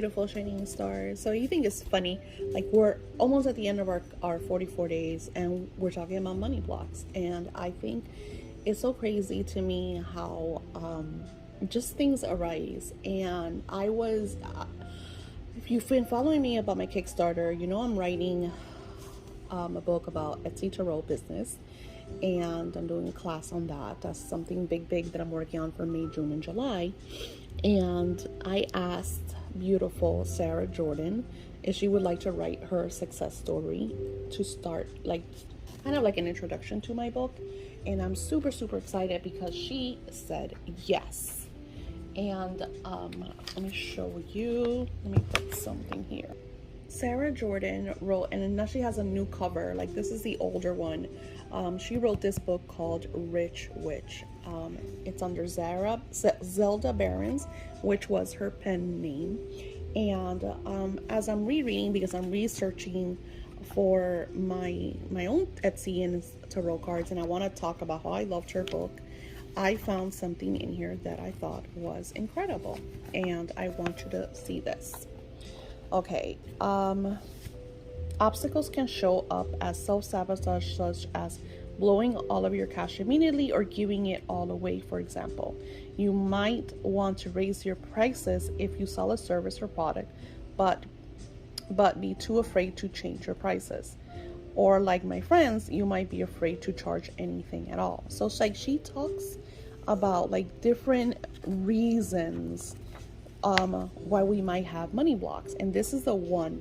beautiful shining stars. So you think it's funny, like we're almost at the end of our 44 days and we're talking about money blocks. And I think it's so crazy to me how just things arise. And if you've been following me about my Kickstarter, you know I'm writing a book about Etsy Tarot business, and I'm doing a class on that. That's something big that I'm working on for May, June, and July. And I asked beautiful Sarah Jordan if she would like to write her success story to start, like, kind of like an introduction to my book. And I'm super excited because she said yes. And let me show you. Let me put something here. Sarah Jordan wrote, and now she has a new cover. Like, this is the older one. She wrote this book called Rich Witch. It's under Zelda Barons, which was her pen name. And as I'm rereading, because I'm researching for my own Etsy and tarot cards, and I want to talk about how I loved her book, I found something in here that I thought was incredible, and I want you to see this. Okay, obstacles can show up as self-sabotage, such as blowing all of your cash immediately or giving it all away. For example, you might want to raise your prices if you sell a service or product, but be too afraid to change your prices. Or like my friends, you might be afraid to charge anything at all. So it's like she talks about like different reasons why we might have money blocks. And this is the one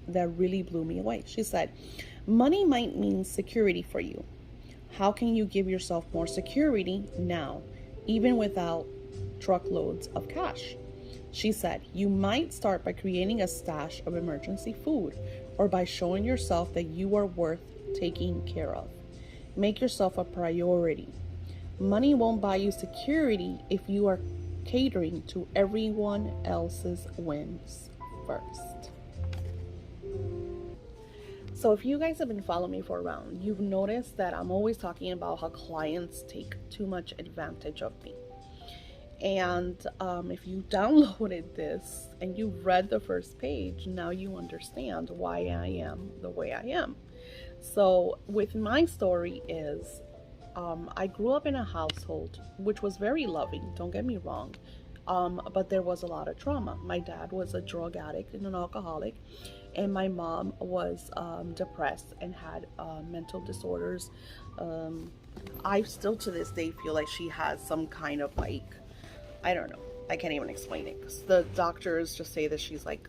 that really blew me away. She said, money might mean security for you. How can you give yourself more security now, even without truckloads of cash? She said, you might start by creating a stash of emergency food, or by showing yourself that you are worth taking care of. Make yourself a priority. Money won't buy you security if you are catering to everyone else's whims first. So if you guys have been following me for a while, you've noticed that I'm always talking about how clients take too much advantage of me. And if you downloaded this and you've read the first page, now you understand why I am the way I am. So with my story is, I grew up in a household which was very loving, don't get me wrong, but there was a lot of trauma. My dad was a drug addict and an alcoholic, and my mom was depressed and had mental disorders. I still to this day feel like she has some kind of like, I don't know, I can't even explain it, because the doctors just say that she's like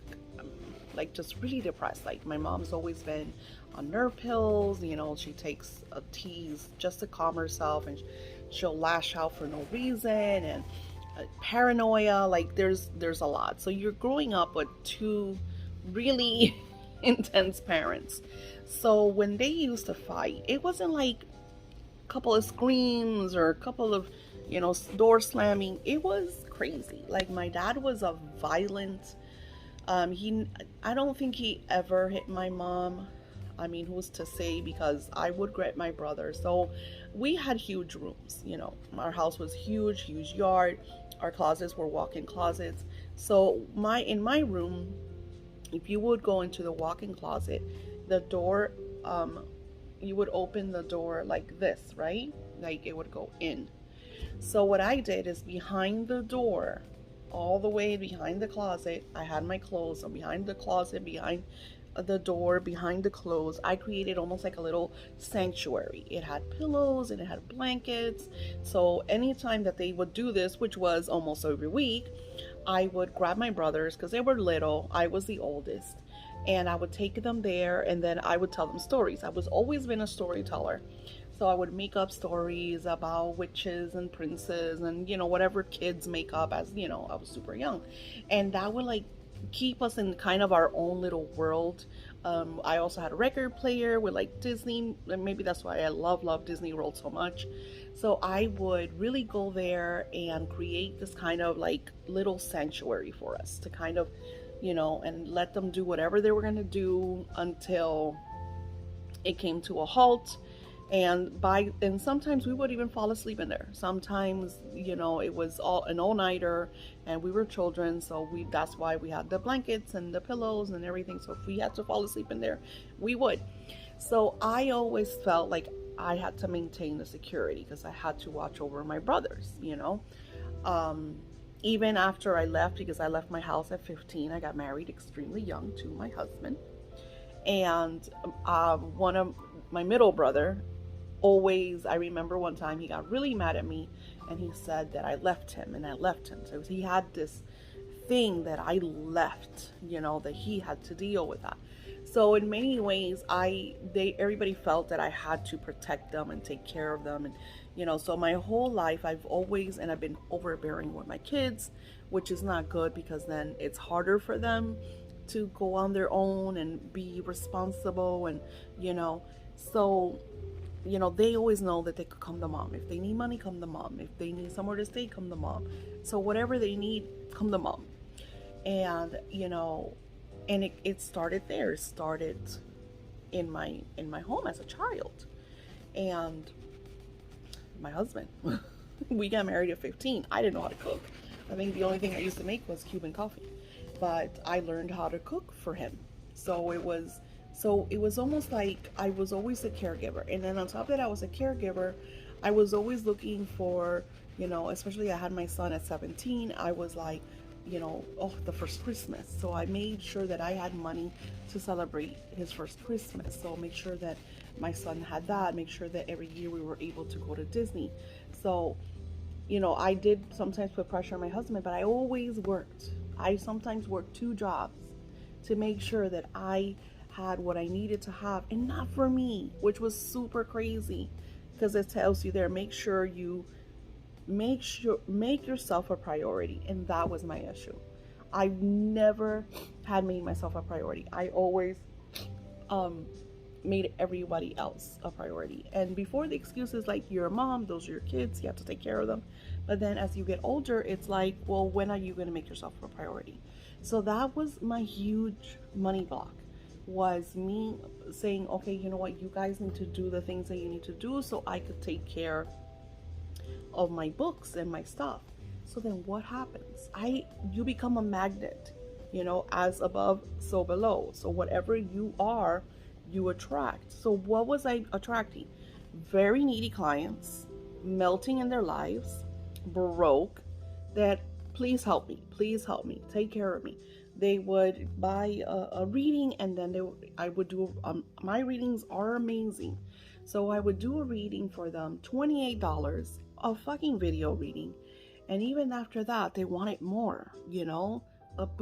just really depressed. Like, my mom's always been on nerve pills, you know, she takes teas just to calm herself, and she'll lash out for no reason, and paranoia. Like, there's a lot. So you're growing up with two really intense parents. So when they used to fight, it wasn't like a couple of screams or a couple of, you know, door slamming. It was crazy. Like, my dad was a violent, I don't think he ever hit my mom. I mean, who's to say, because I would get my brother. So we had huge rooms, you know, our house was huge yard. Our closets were walk-in closets. So in my room, if you would go into the walk-in closet, the door, you would open the door like this, right? Like, it would go in. So what I did is, behind the door, all the way behind the closet, I had my clothes. So behind the closet, behind the door, behind the clothes, I created almost like a little sanctuary. It had pillows and it had blankets. So anytime that they would do this, which was almost every week, I would grab my brothers, because they were little. I was the oldest, and I would take them there, and then I would tell them stories. I was always been a storyteller. So I would make up stories about witches and princes and, you know, whatever kids make up, as, you know, I was super young. And that would like keep us in kind of our own little world. I also had a record player with like Disney, and maybe that's why I love Disney World so much. So I would really go there and create this kind of like little sanctuary for us to kind of, you know, and let them do whatever they were going to do until it came to a halt. And sometimes we would even fall asleep in there. Sometimes, it was all an all-nighter, and we were children, so we that's why we had the blankets and the pillows and everything. So if we had to fall asleep in there, we would. So I always felt like I had to maintain the security because I had to watch over my brothers. um, Even after I left, because I left my house at 15, I got married extremely young to my husband. And one of my middle brother, always, I remember one time he got really mad at me, and he said that I left him, and I left him. So he had this thing that I left, that he had to deal with that. So in many ways, everybody felt that I had to protect them and take care of them. And so my whole life I've been overbearing with my kids, which is not good, because then it's harder for them to go on their own and be responsible. And so they always know that they could come to mom. If they need money, come to mom. If they need somewhere to stay, come to mom. So whatever they need, come to mom. And and it started there. It started in my home as a child. And my husband, we got married at 15. I didn't know how to cook. I think the only thing I used to make was Cuban coffee, but I learned how to cook for him. So it was almost like I was always a caregiver. And then on top of that, I was a caregiver. I was always looking for, especially I had my son at 17. I was like, the first Christmas. So I made sure that I had money to celebrate his first Christmas. So make sure that my son had that. Make sure that every year we were able to go to Disney. So, I did sometimes put pressure on my husband, but I always worked. I sometimes worked 2 jobs to make sure that I had what I needed to have, and not for me, which was super crazy, because it tells you there, make yourself a priority. And that was my issue. I never had made myself a priority. I always made everybody else a priority. And before, the excuses like, you're a mom, those are your kids, you have to take care of them. But then as you get older, it's like, well, when are you going to make yourself a priority? So that was my huge money block, was me saying, okay, you know what, you guys need to do the things that you need to do so I could take care of my books and my stuff. So then what happens? You become a magnet, as above, so below. So whatever you are, you attract. So what was I attracting? Very needy clients, melting in their lives, broke, that please help me, take care of me. They would buy a reading, and then I would do, my readings are amazing. So I would do a reading for them, $28, a fucking video reading. And even after that, they wanted more,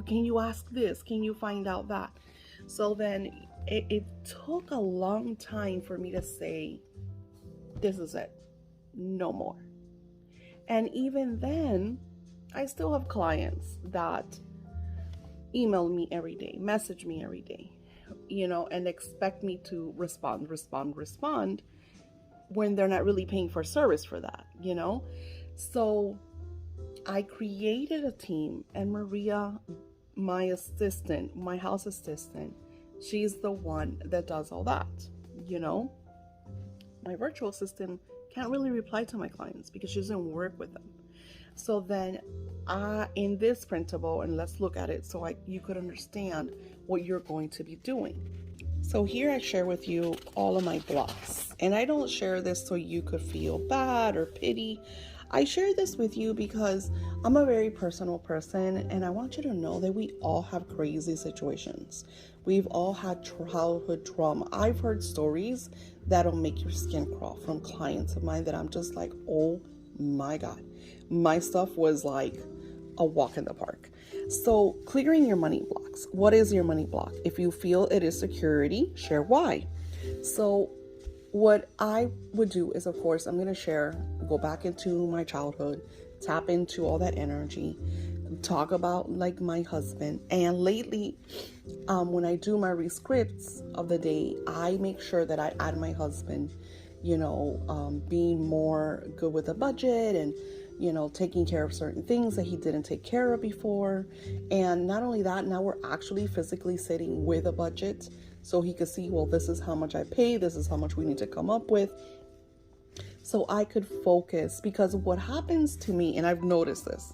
can you ask this? Can you find out that? So then it took a long time for me to say, this is it, no more. And even then, I still have clients that email me every day, message me every day, and expect me to respond when they're not really paying for service for that, So I created a team, and Maria, my assistant, my house assistant, she's the one that does all that, My virtual assistant can't really reply to my clients because she doesn't work with them. So then in this printable, and let's look at it so you could understand what you're going to be doing. So here I share with you all of my blocks, and I don't share this so you could feel bad or pity. I share this with you because I'm a very personal person, and I want you to know that we all have crazy situations. We've all had childhood trauma. I've heard stories that'll make your skin crawl from clients of mine that I'm just like, oh my God. My stuff was like a walk in the park. So clearing your money blocks. What is your money block? If you feel it is security, share why. So what I would do is, of course, I'm going to go back into my childhood, tap into all that energy, talk about like my husband. And lately, when I do my rescripts of the day, I make sure that I add my husband, being more good with a budget and, taking care of certain things that he didn't take care of before. And not only that, now we're actually physically sitting with a budget so he could see, well, this is how much I pay, this is how much we need to come up with, so I could focus. Because what happens to me, and I've noticed this,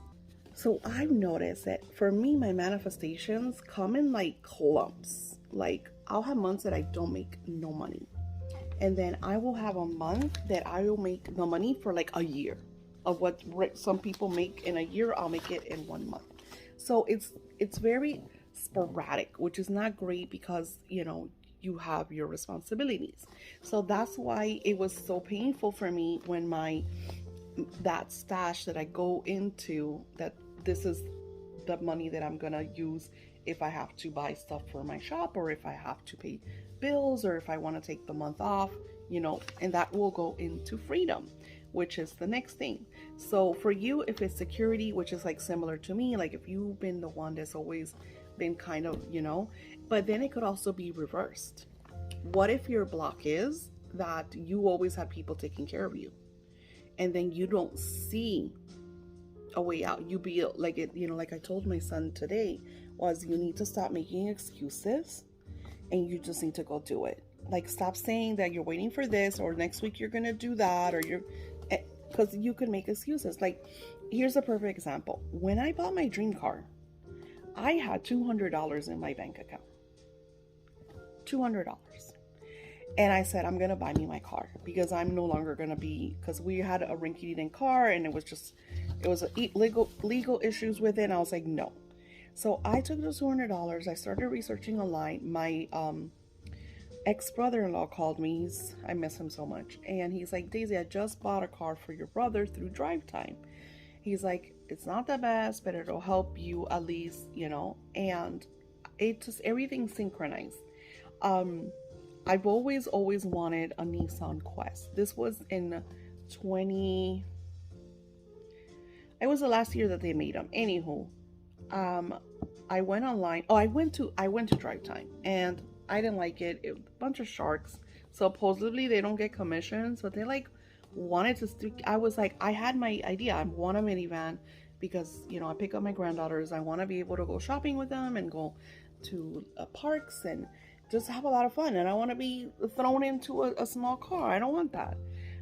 so I've noticed that for me, my manifestations come in like clumps. Like, I'll have months that I don't make no money, and then I will have a month that I will make the money for like a year of what some people make in a year. I'll make it in 1 month. So it's very sporadic, which is not great, because you have your responsibilities. So that's why it was so painful for me when that stash that I go into, that this is the money that I'm gonna use if I have to buy stuff for my shop, or if I have to pay bills, or if I want to take the month off, and that will go into freedom, which is the next thing. So for you, if it's security, which is like similar to me, like if you've been the one that's always been kind of, but then it could also be reversed. What if your block is that you always have people taking care of you, and then you don't see a way out? You be like it, like I told my son today, was you need to stop making excuses, and you just need to go do it. Like, stop saying that you're waiting for this, or next week you're gonna do that, or because you can make excuses. Like, here's a perfect example. When I bought my dream car, I had $200 in my bank account. $200. And I said, I'm gonna buy me my car, because I'm no longer gonna be, because we had a rinky-dink car, and it was legal issues with it, and I was like, no. So I took those $200. I started researching online. My ex-brother-in-law called me. I miss him so much. And he's like, Daisy, I just bought a car for your brother through Drive Time. He's like, it's not the best, but it'll help you at least, and it just, everything synchronized. I've always wanted a Nissan Quest. This was in it was the last year that they made them. Anywho, I went online. Oh, I went to Drive Time, and I didn't like it. It was a bunch of sharks. Supposedly they don't get commissions, but they like wanted to stick. I was like, I had my idea. I want a minivan because, I pick up my granddaughters. I want to be able to go shopping with them and go to parks and just have a lot of fun. And I want to be thrown into a small car. I don't want that.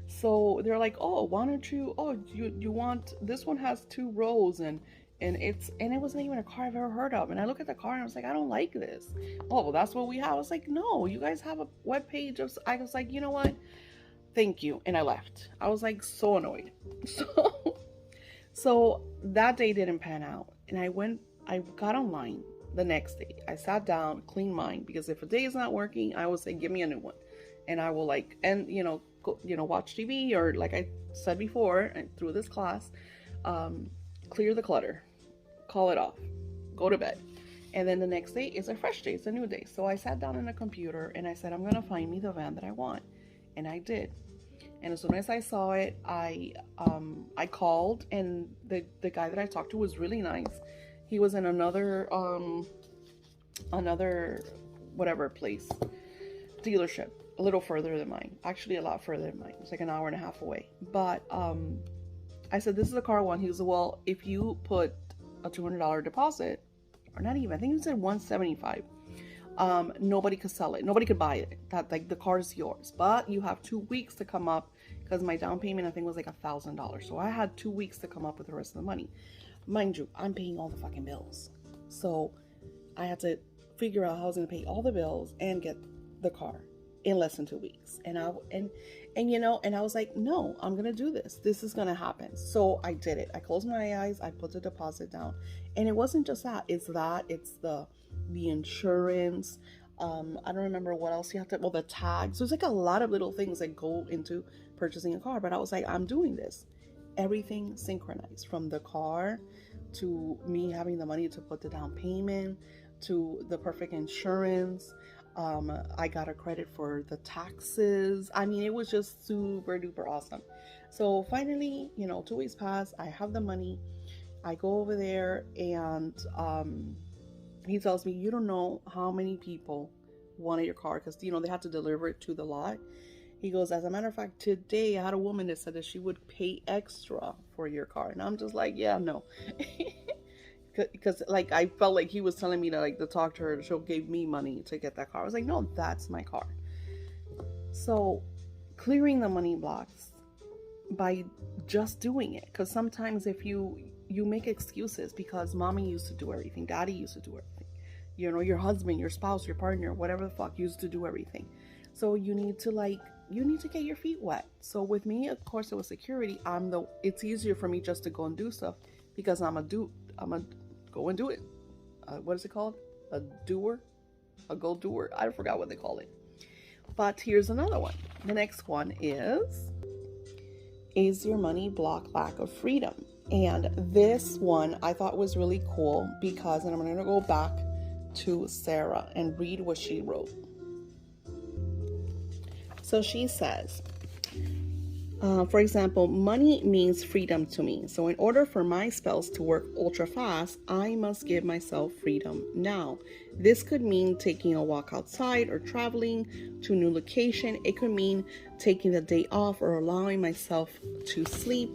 So they're like, oh, why don't you, you want, this one has 2 rows, and it wasn't even a car I've ever heard of. And I look at the car and I was like, I don't like this. Oh, well, that's what we have. I was like, no, you guys have a web page of, I was like, you know what? Thank you. And I left. I was like so annoyed. So that day didn't pan out. And I got online the next day. I sat down, cleaned mine, because if a day is not working, I will say, give me a new one. And I will watch TV, or like I said before, and through this class, clear the clutter, call it off, go to bed. And then the next day is a fresh day. It's a new day. So I sat down on a computer and I said, I'm going to find me the van that I want. And I did. And as soon as I saw it, I called, and the guy that I talked to was really nice. He was in another whatever place, dealership, a little further than mine. Actually, a lot further than mine. It's like an hour and a half away. But I said, this is the car I want. He was, well, if you put a $200 deposit, or not even, I think he said $175. Nobody could sell it. Nobody could buy it. That, like, the car is yours, but you have 2 weeks to come up, because my down payment, I think, was like $1,000. So I had 2 weeks to come up with the rest of the money. Mind you, I'm paying all the fucking bills. So I had to figure out how I was going to pay all the bills and get the car in less than 2 weeks. And I was like, no, I'm going to do this. This is going to happen. So I did it. I closed my eyes. I put the deposit down. And it wasn't just that. It's the insurance. I don't remember what else you have to, well, the tags. There's like a lot of little things that go into purchasing a car. But I was like, I'm doing this. Everything synchronized, from the car to me having the money to put the down payment to the perfect insurance. I got a credit for the taxes. I mean, it was just super duper awesome. So finally, 2 weeks passed. I have the money. I go over there, and he tells me, you don't know how many people wanted your car, because, they had to deliver it to the lot. He goes, as a matter of fact, today I had a woman that said that she would pay extra for your car. And I'm just like, yeah, no. because like I felt like he was telling me to like to talk to her. She'll give me money to get that car. I was like, no, that's my car. So clearing the money blocks by just doing it, because sometimes if you make excuses because mommy used to do everything, daddy used to do everything, you know, your husband, your spouse, your partner, whatever the fuck used to do everything. So you need to get your feet wet. So with me, of course, it was security. It's easier for me just to go and do stuff because I'm a go and do it. What is it called? A doer, a go doer. I forgot what they call it. But here's another one. The next one is your money block lack of freedom? And this one I thought was really cool because, and I'm going to go back to Sarah and read what she wrote. So she says, for example, money means freedom to me. So in order for my spells to work ultra fast, I must give myself freedom now. This could mean taking a walk outside or traveling to a new location. It could mean taking the day off or allowing myself to sleep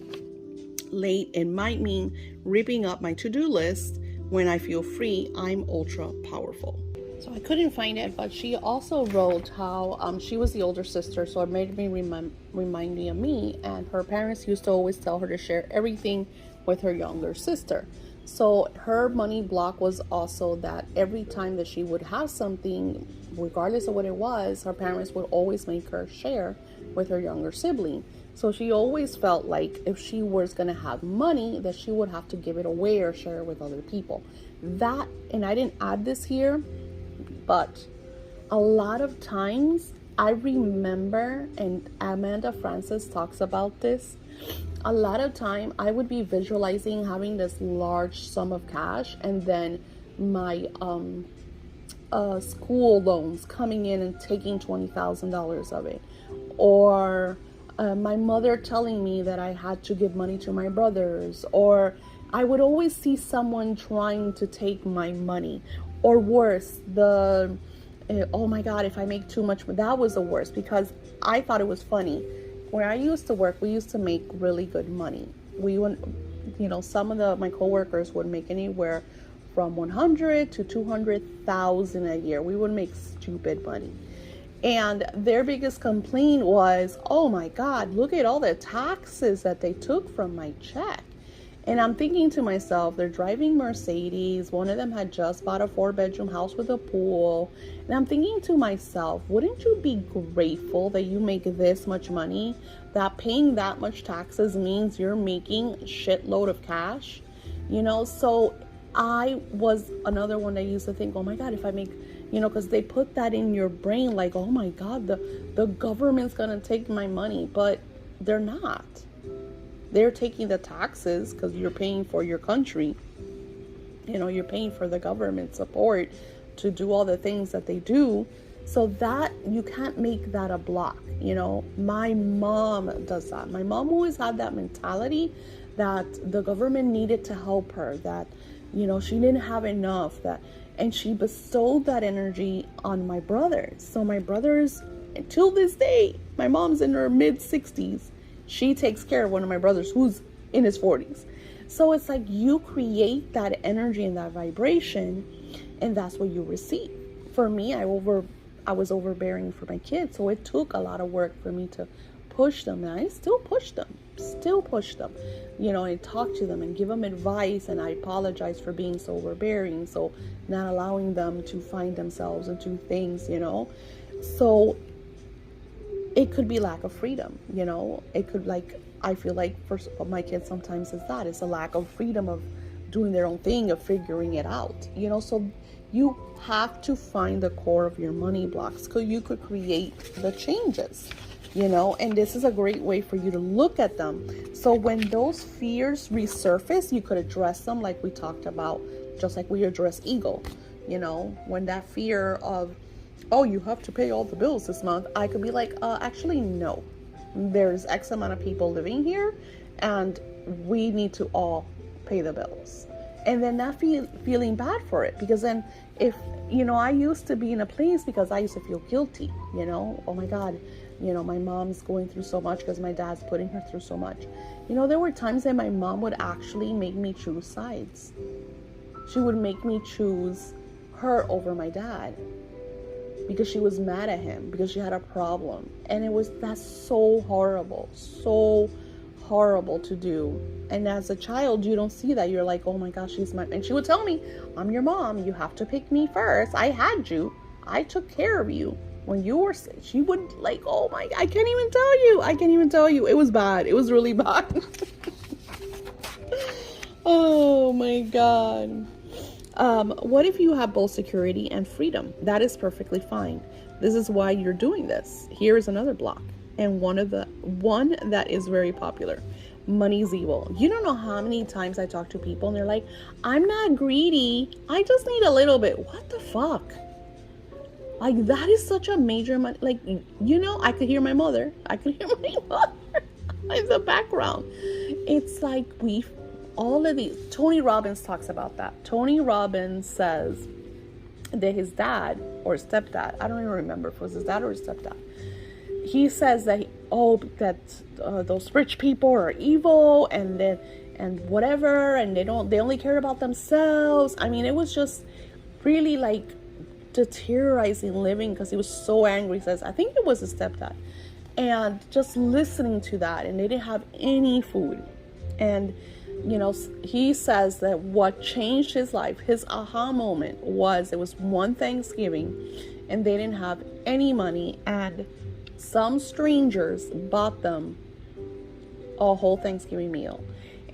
late. It might mean ripping up my to-do list. When I feel free, I'm ultra powerful. So I couldn't find it, but she also wrote how she was the older sister, so it made me remind me of me, and her parents used to always tell her to share everything with her younger sister. So her money block was also that every time that she would have something, regardless of what it was, her parents would always make her share with her younger sibling. So she always felt like if she was going to have money, that she would have to give it away or share it with other people. That, and I didn't add this here, but a lot of times I remember, and Amanda Frances talks about this, a lot of time I would be visualizing having this large sum of cash and then my school loans coming in and taking $20,000 of it, or my mother telling me that I had to give money to my brothers, or I would always see someone trying to take my money. Or worse, oh my God, if I make too much, that was the worst because I thought it was funny. Where I used to work, we used to make really good money. We would, some of my coworkers would make anywhere from 100 to 200,000 a year. We would make stupid money. And their biggest complaint was, oh my God, look at all the taxes that they took from my check. And I'm thinking to myself, they're driving Mercedes. One of them had just bought a 4-bedroom house with a pool. And I'm thinking to myself, wouldn't you be grateful that you make this much money? That paying that much taxes means you're making a shitload of cash? So I was another one that used to think, oh my God, if I make, because they put that in your brain like, oh my God, the government's going to take my money. But they're not. They're taking the taxes because you're paying for your country. You're paying for the government support to do all the things that they do. So that you can't make that a block. My mom does that. My mom always had that mentality that the government needed to help her, that, she didn't have enough, and she bestowed that energy on my brothers. So my brothers, until this day, my mom's in her mid-60s. She takes care of one of my brothers who's in his 40s. So it's like you create that energy and that vibration, and that's what you receive. For me, I was overbearing for my kids, so it took a lot of work for me to push them, and I still push them, and talk to them and give them advice, and I apologize for being so overbearing, so not allowing them to find themselves and do things, So it could be lack of freedom, it could, I feel like for my kids sometimes it's a lack of freedom of doing their own thing, of figuring it out, so you have to find the core of your money blocks so you could create the changes, and this is a great way for you to look at them. So when those fears resurface, you could address them like we talked about, just like we address ego, when that fear of, oh, you have to pay all the bills this month, I could be like, actually, no. There's X amount of people living here, and we need to all pay the bills. And then not feeling bad for it, because then if, I used to be in a place because I used to feel guilty, oh my God, my mom's going through so much because my dad's putting her through so much. There were times that my mom would actually make me choose sides. She would make me choose her over my dad because she was mad at him because she had a problem. And that's so horrible to do. And as a child, you don't see that. You're like, oh my gosh, and she would tell me, I'm your mom, you have to pick me first. I had you, I took care of you when you were sick. She would like, oh my, I can't even tell you. It was bad. It was really bad. Oh my God. What if you have both security and freedom? That is perfectly fine. This is why you're doing this. Here is another block. And one that is very popular. Money's evil. You don't know how many times I talk to people and they're like, I'm not greedy, I just need a little bit. What the fuck? Like, that is such a major money. Like, I could hear my mother. in the background. It's like all of these. Tony Robbins talks about that. Tony Robbins says that his dad or stepdad, I don't even remember if it was his dad or his stepdad, he says that those rich people are evil and whatever, and they only care about themselves. I mean, it was just really like deteriorizing living because he was so angry. He says, I think it was his stepdad, and just listening to that, and they didn't have any food. And he says that what changed his life, his aha moment, was it was one Thanksgiving and they didn't have any money, and some strangers bought them a whole Thanksgiving meal.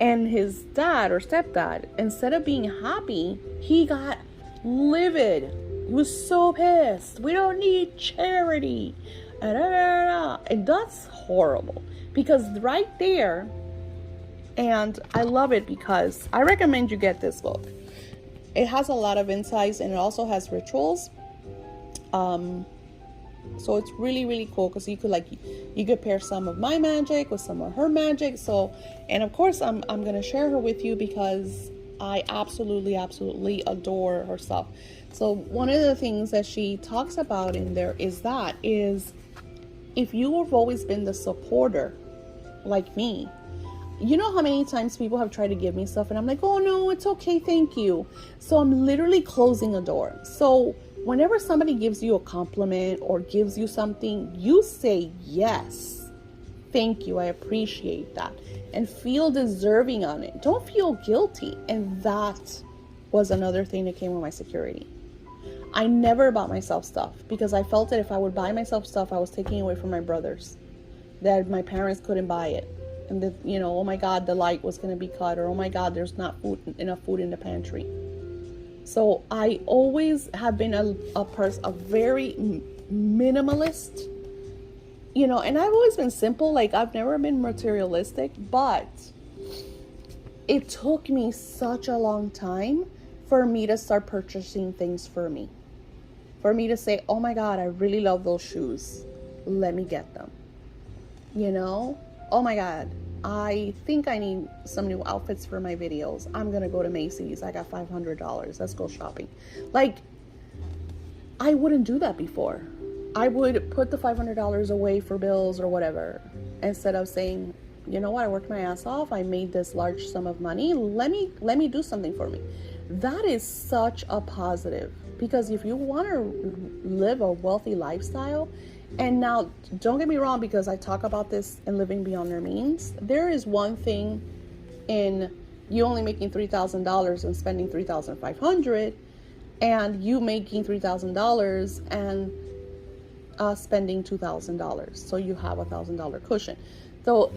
And his dad or stepdad, instead of being happy, he got livid. He was so pissed. We don't need charity. And that's horrible, because right there, and I love it because I recommend you get this book. It has a lot of insights, and it also has rituals. So it's really, really cool because you could pair some of my magic with some of her magic. So, and of course I'm going to share her with you because I absolutely adore her stuff. So one of the things that she talks about in there is if you have always been the supporter like me, you know how many times people have tried to give me stuff and I'm like, oh no, it's okay, thank you. So I'm literally closing a door. So whenever somebody gives you a compliment or gives you something, you say yes, thank you, I appreciate that, and feel deserving on it. Don't feel guilty. And that was another thing that came with my security. I never bought myself stuff because I felt that if I would buy myself stuff, I was taking away from my brothers, that my parents couldn't buy it. And that, oh my God, the light was going to be cut, or oh my God, there's not enough food in the pantry. So I always have been a very minimalist, and I've always been simple. Like, I've never been materialistic, but it took me such a long time for me to start purchasing things for me to say, oh my God, I really love those shoes, let me get them. Oh my God, I think I need some new outfits for my videos. I'm going to go to Macy's. I got $500. Let's go shopping. Like, I wouldn't do that before. I would put the $500 away for bills or whatever, instead of saying, you know what, I worked my ass off. I made this large sum of money. Let me do something for me. That is such a positive, because if you want to live a wealthy lifestyle, and now, don't get me wrong, because I talk about this in Living Beyond Their Means. There is one thing in you only making $3,000 and spending $3,500, and you making $3,000 and spending $2,000. So you have $1,000 cushion. So,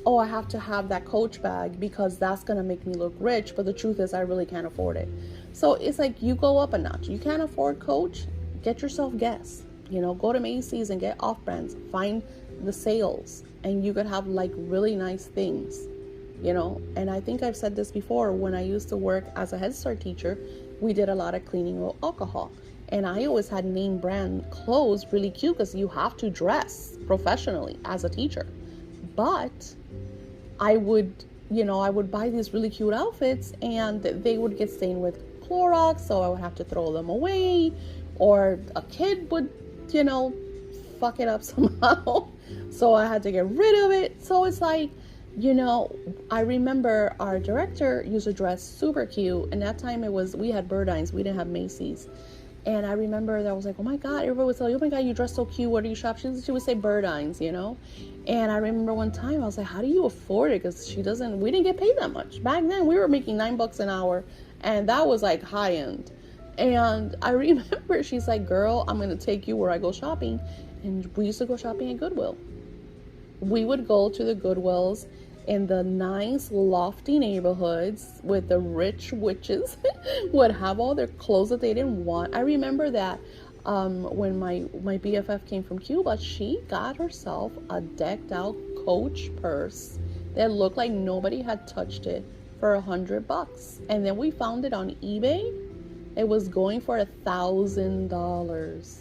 I have to have that Coach bag because that's going to make me look rich. But the truth is, I really can't afford it. So it's like you go up a notch. You can't afford Coach, get yourself Guess. Go to Macy's and get off-brands, find the sales, and you could have like really nice things, and I think I've said this before. When I used to work as a Head Start teacher, we did a lot of cleaning with alcohol, and I always had name brand clothes, really cute, because you have to dress professionally as a teacher. But I would buy these really cute outfits and they would get stained with Clorox, so I would have to throw them away, or a kid would fuck it up somehow. So I had to get rid of it. So it's like, You know, I remember our director used to dress super cute, and that time we had Burdines, we didn't have Macy's. And I remember that I was like, oh my God, everybody would say, oh my God, you dress so cute, where do you shop? She would say Burdines, you know? And I remember one time I was like, how do you afford it? Because we didn't get paid that much. Back then we were making $9 an hour, and that was like high end. And I remember she's like, girl, I'm going to take you where I go shopping. And we used to go shopping at Goodwill. We would go to the Goodwills in the nice lofty neighborhoods with the rich witches would have all their clothes that they didn't want. I remember that when my BFF came from Cuba, she got herself a decked out Coach purse that looked like nobody had touched it for $100. And then we found it on eBay. It was going for $1,000.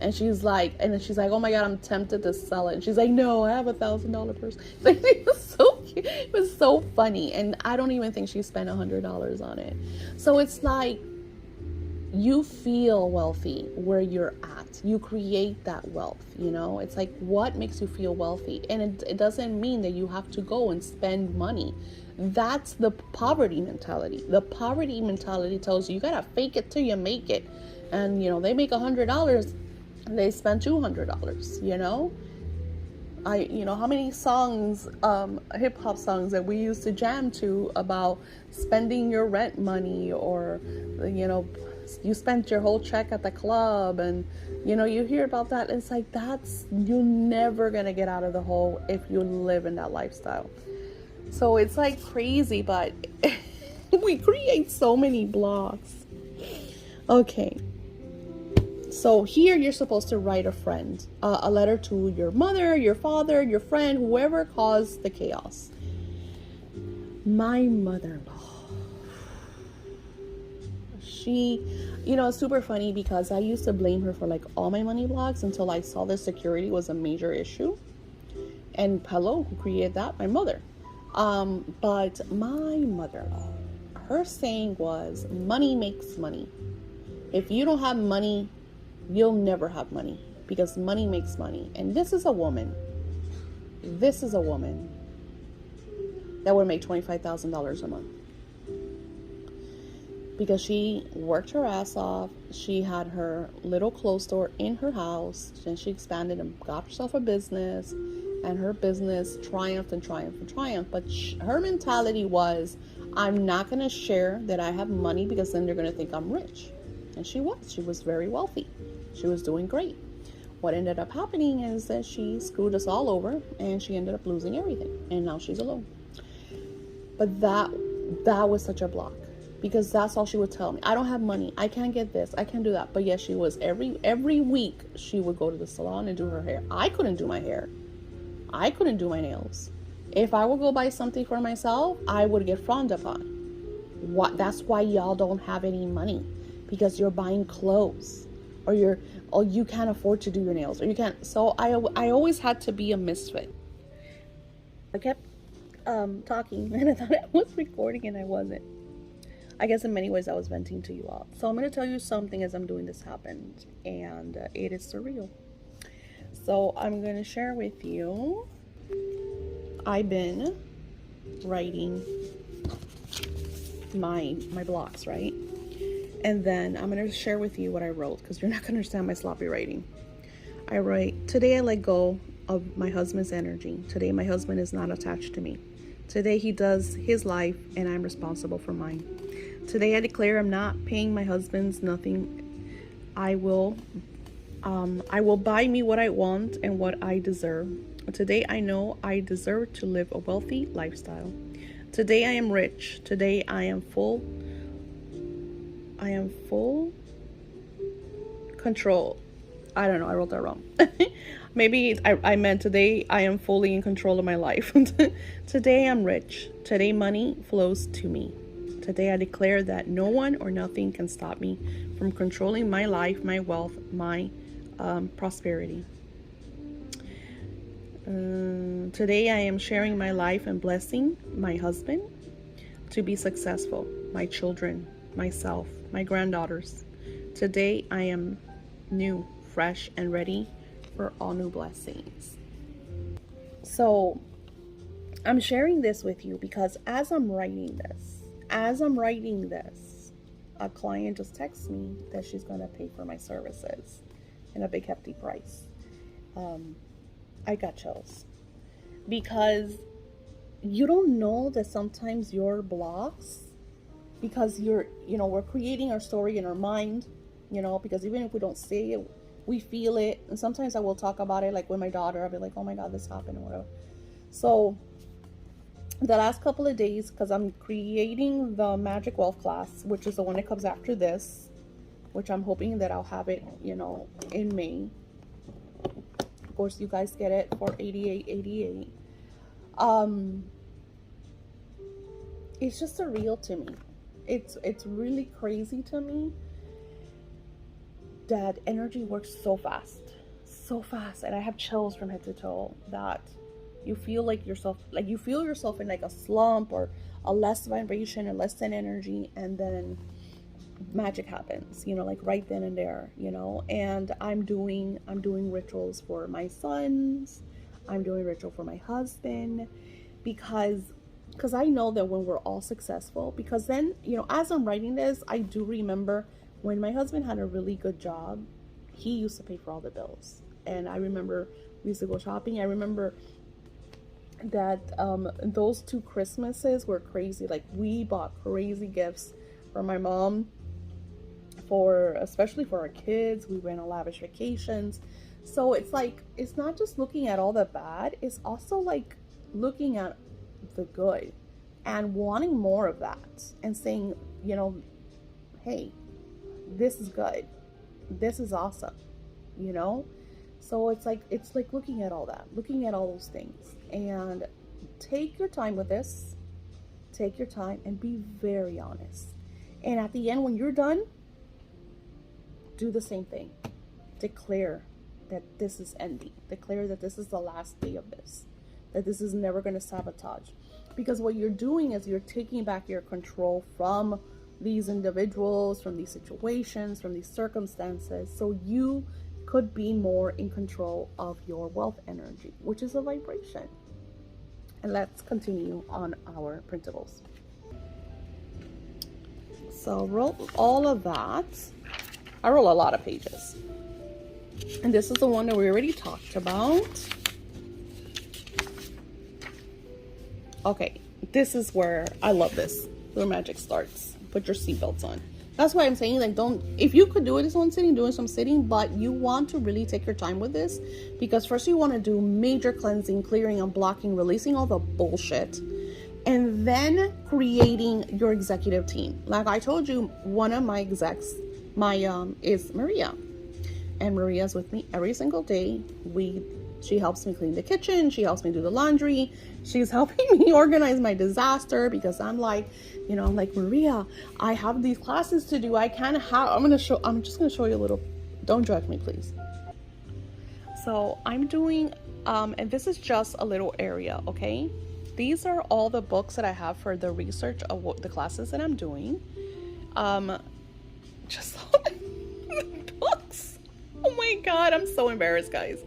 And she's like, oh my God, I'm tempted to sell it. And she's like, no, I have $1,000 purse. Like, it was so cute. It was so funny. And I don't even think she spent $100 on it. So it's like, you feel wealthy where you're at. You create that wealth, you know? It's like, what makes you feel wealthy? And it doesn't mean that you have to go and spend money. That's the poverty mentality. The poverty mentality tells you gotta fake it till you make it. And, you know, they make $100, they spend $200, you know? How many songs, hip hop songs that we used to jam to about spending your rent money, or, you know, you spent your whole check at the club, and, you know, you hear about that. It's like, you're never gonna get out of the hole if you live in that lifestyle. So it's like crazy, but we create so many blocks. Okay. So here you're supposed to write a friend, a letter to your mother, your father, your friend, whoever caused the chaos. My mother-in-law, it's super funny because I used to blame her for like all my money blocks until I saw that security was a major issue. And hello, who created that? My mother. But my mother-in-law, her saying was, money makes money. If you don't have money, you'll never have money, because money makes money. And this is a woman that would make $25,000 a month, because she worked her ass off. She had her little clothes store in her house, and she expanded and got herself a business, and her business triumphed and triumphed and triumphed. But her mentality was, I'm not going to share that I have money, because then they're going to think I'm rich. And she was very wealthy. She was doing great. What ended up happening is that she screwed us all over, and she ended up losing everything. And now she's alone. But that was such a block, because that's all she would tell me. I don't have money. I can't get this. I can't do that. But yes, she was every week she would go to the salon and do her hair. I couldn't do my hair. I couldn't do my nails. If I would go buy something for myself, I would get frowned upon. That's why y'all don't have any money, because you're buying clothes, or you can't afford to do your nails, or you can't. So I always had to be a misfit. I kept talking, and I thought I was recording, and I wasn't. I guess in many ways I was venting to you all. So I'm going to tell you something as I'm doing this happened, and it is surreal. So I'm going to share with you, I've been writing my blocks, right? And then I'm going to share with you what I wrote, because you're not going to understand my sloppy writing. I write, today I let go of my husband's energy. Today my husband is not attached to me. Today he does his life, and I'm responsible for mine. Today I declare I'm not paying my husband's nothing. I will buy me what I want and what I deserve. Today I know I deserve to live a wealthy lifestyle. Today I am rich. Today I am full control. I don't know, I wrote that wrong. Maybe I meant today I am fully in control of my life. Today I'm rich. Today money flows to me. Today I declare that no one or nothing can stop me from controlling my life, my wealth, my prosperity. Today I am sharing my life and blessing my husband to be successful, my children, myself, my granddaughters. Today I am new, fresh, and ready for all new blessings. So I'm sharing this with you because as I'm writing this, a client just texts me that she's going to pay for my services in a big hefty price. I got chills because you don't know that sometimes your blocks, because we're creating our story in our mind, because even if we don't say it, we feel it. And sometimes I will talk about it, like with my daughter, I'll be like, oh my God, this happened or whatever. So the last couple of days, because I'm creating the Magic Wealth class, which is the one that comes after this, which I'm hoping that I'll have it, in May. Of course, you guys get it for $88.88. It's just surreal to me. It's really crazy to me that energy works so fast, and I have chills from head to toe. That you feel yourself in like a slump or a less vibration and less than energy, and then magic happens, like right then and there, and I'm doing rituals for my sons, I'm doing ritual for my husband, because I know that when we're all successful, because then, as I'm writing this, I do remember when my husband had a really good job, he used to pay for all the bills. And I remember we used to go shopping. I remember that those 2 Christmases were crazy. Like, we bought crazy gifts for my mom, especially for our kids. We went on lavish vacations. So it's like, it's not just looking at all the bad, it's also like looking at the good and wanting more of that and saying, hey, this is good, this is awesome, so it's like looking at all that, looking at all those things, and take your time with this, take your time and be very honest. And at the end, when you're done, do the same thing. Declare that this is ending, declare that this is the last day of this, that this is never going to sabotage. Because what you're doing is you're taking back your control from these individuals, from these situations, from these circumstances, so you could be more in control of your wealth energy, which is a vibration. And let's continue on our printables. So roll all of that. I roll a lot of pages. And this is the one that we already talked about. Okay, this is where I love this, where magic starts. Put your seatbelts on. That's why I'm saying, like, if you could do it in one sitting, do it in some sitting, but you want to really take your time with this, because first you want to do major cleansing, clearing, unblocking, releasing all the bullshit, and then creating your executive team. Like I told you, one of my execs, is Maria, and Maria's with me every single day. She helps me clean the kitchen. She helps me do the laundry. She's helping me organize my disaster, because I'm like, Maria, I have these classes to do. I'm just going to show you a little, don't judge me, please. So I'm doing, and this is just a little area, okay? These are all the books that I have for the research of what the classes that I'm doing. Just all the books. Oh my God, I'm so embarrassed, guys.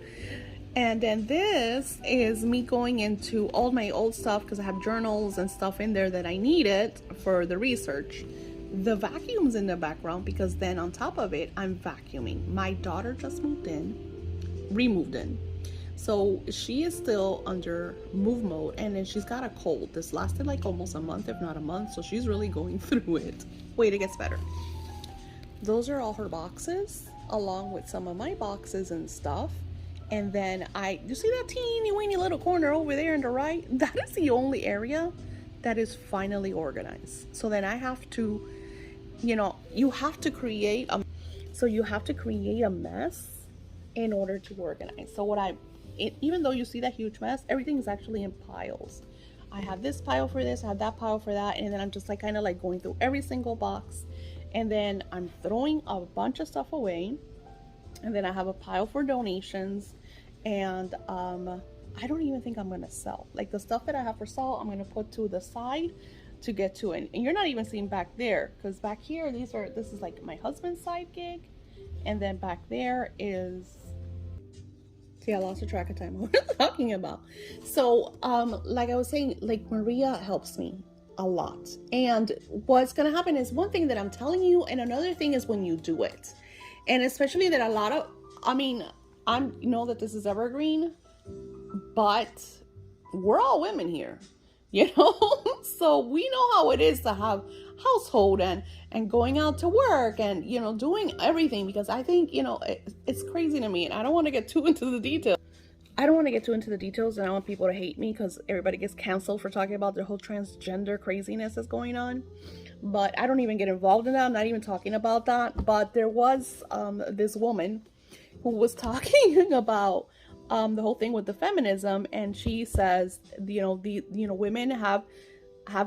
And then this is me going into all my old stuff, because I have journals and stuff in there that I needed for the research. The vacuum's in the background, because then on top of it, I'm vacuuming. My daughter just removed in. So she is still under move mode, and then she's got a cold. This lasted like almost a month, if not a month. So she's really going through it. Wait, it gets better. Those are all her boxes, along with some of my boxes and stuff. And then you see that teeny weeny little corner over there on the right? That is the only area that is finally organized. So then I have to, you have to create a mess in order to organize. So even though you see that huge mess, everything is actually in piles. I have this pile for this, I have that pile for that, and then I'm just like kind of like going through every single box, and then I'm throwing a bunch of stuff away. And then I have a pile for donations, and I don't even think I'm gonna sell. Like, the stuff that I have for sale, I'm gonna put to the side to get to it. And you're not even seeing back there, because back here, this is like my husband's side gig, and then back there is See, I lost a track of time. What I'm talking about. So, like I was saying, like Maria helps me a lot. And what's gonna happen is one thing that I'm telling you, and another thing is when you do it. And especially that a lot of, I mean, I know that this is evergreen, but we're all women here, you know? So we know how it is to have household and going out to work and, you know, doing everything, because I think, you know, it's crazy to me, and I don't want to get too into the details. I don't want to get too into the details, and I want people to hate me because everybody gets canceled for talking about the whole transgender craziness that's going on. But I don't even get involved in that. I'm not even talking about that. But there was this woman who was talking about the whole thing with the feminism, and she says, women have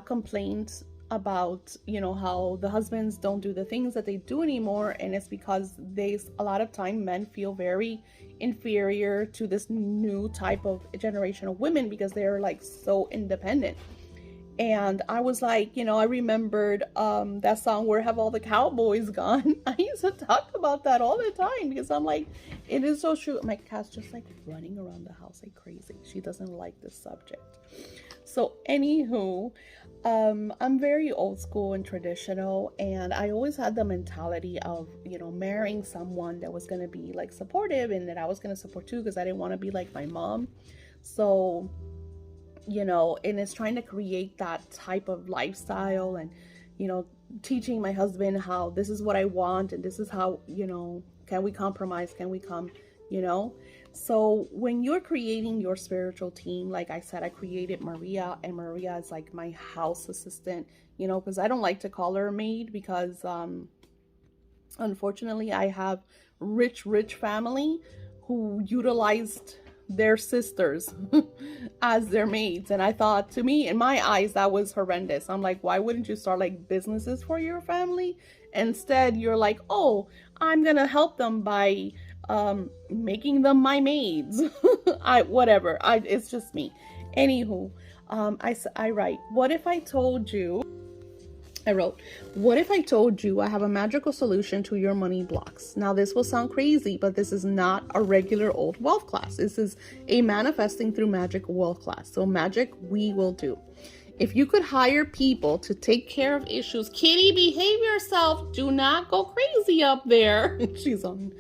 complaints about, how the husbands don't do the things that they do anymore, and it's because a lot of time men feel very inferior to this new type of generation of women because they're like so independent. And I was like, I remembered that song, Where Have All the Cowboys Gone? I used to talk about that all the time because I'm like, it is so true. My cat's just like running around the house like crazy. She doesn't like this subject. So anywho, I'm very old school and traditional, and I always had the mentality of, marrying someone that was going to be like supportive and that I was going to support too, because I didn't want to be like my mom. So, and it's trying to create that type of lifestyle and, teaching my husband how this is what I want and this is how, can we compromise? Can we come, So when you're creating your spiritual team, like I said, I created Maria, and Maria is like my house assistant, because I don't like to call her a maid because, unfortunately, I have rich family who utilized their sisters as their maids. And I thought, to me, in my eyes, that was horrendous. I'm like, why wouldn't you start like businesses for your family? Instead, you're like, oh, I'm going to help them by making them my maids. It's just me. Anywho, I write, what if I told you I have a magical solution to your money blocks? Now, this will sound crazy, but this is not a regular old wealth class. This is a manifesting through magic wealth class. So magic we will do. If you could hire people to take care of issues, Kitty, behave yourself. Do not go crazy up there. She's on.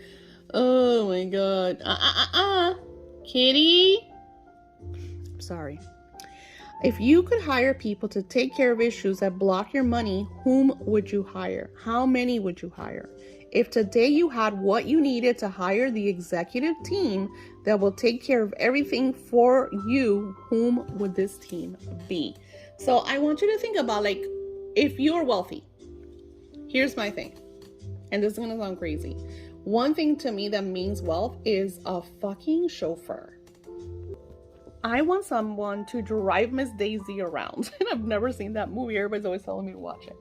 Oh my God. Kitty. Sorry. If you could hire people to take care of issues that block your money, whom would you hire? How many would you hire? If today you had what you needed to hire the executive team that will take care of everything for you, whom would this team be? So I want you to think about, like, if you're wealthy, here's my thing, and this is going to sound crazy. One thing to me that means wealth is a fucking chauffeur. I want someone to drive Miss Daisy around. And I've never seen that movie. Everybody's always telling me to watch it.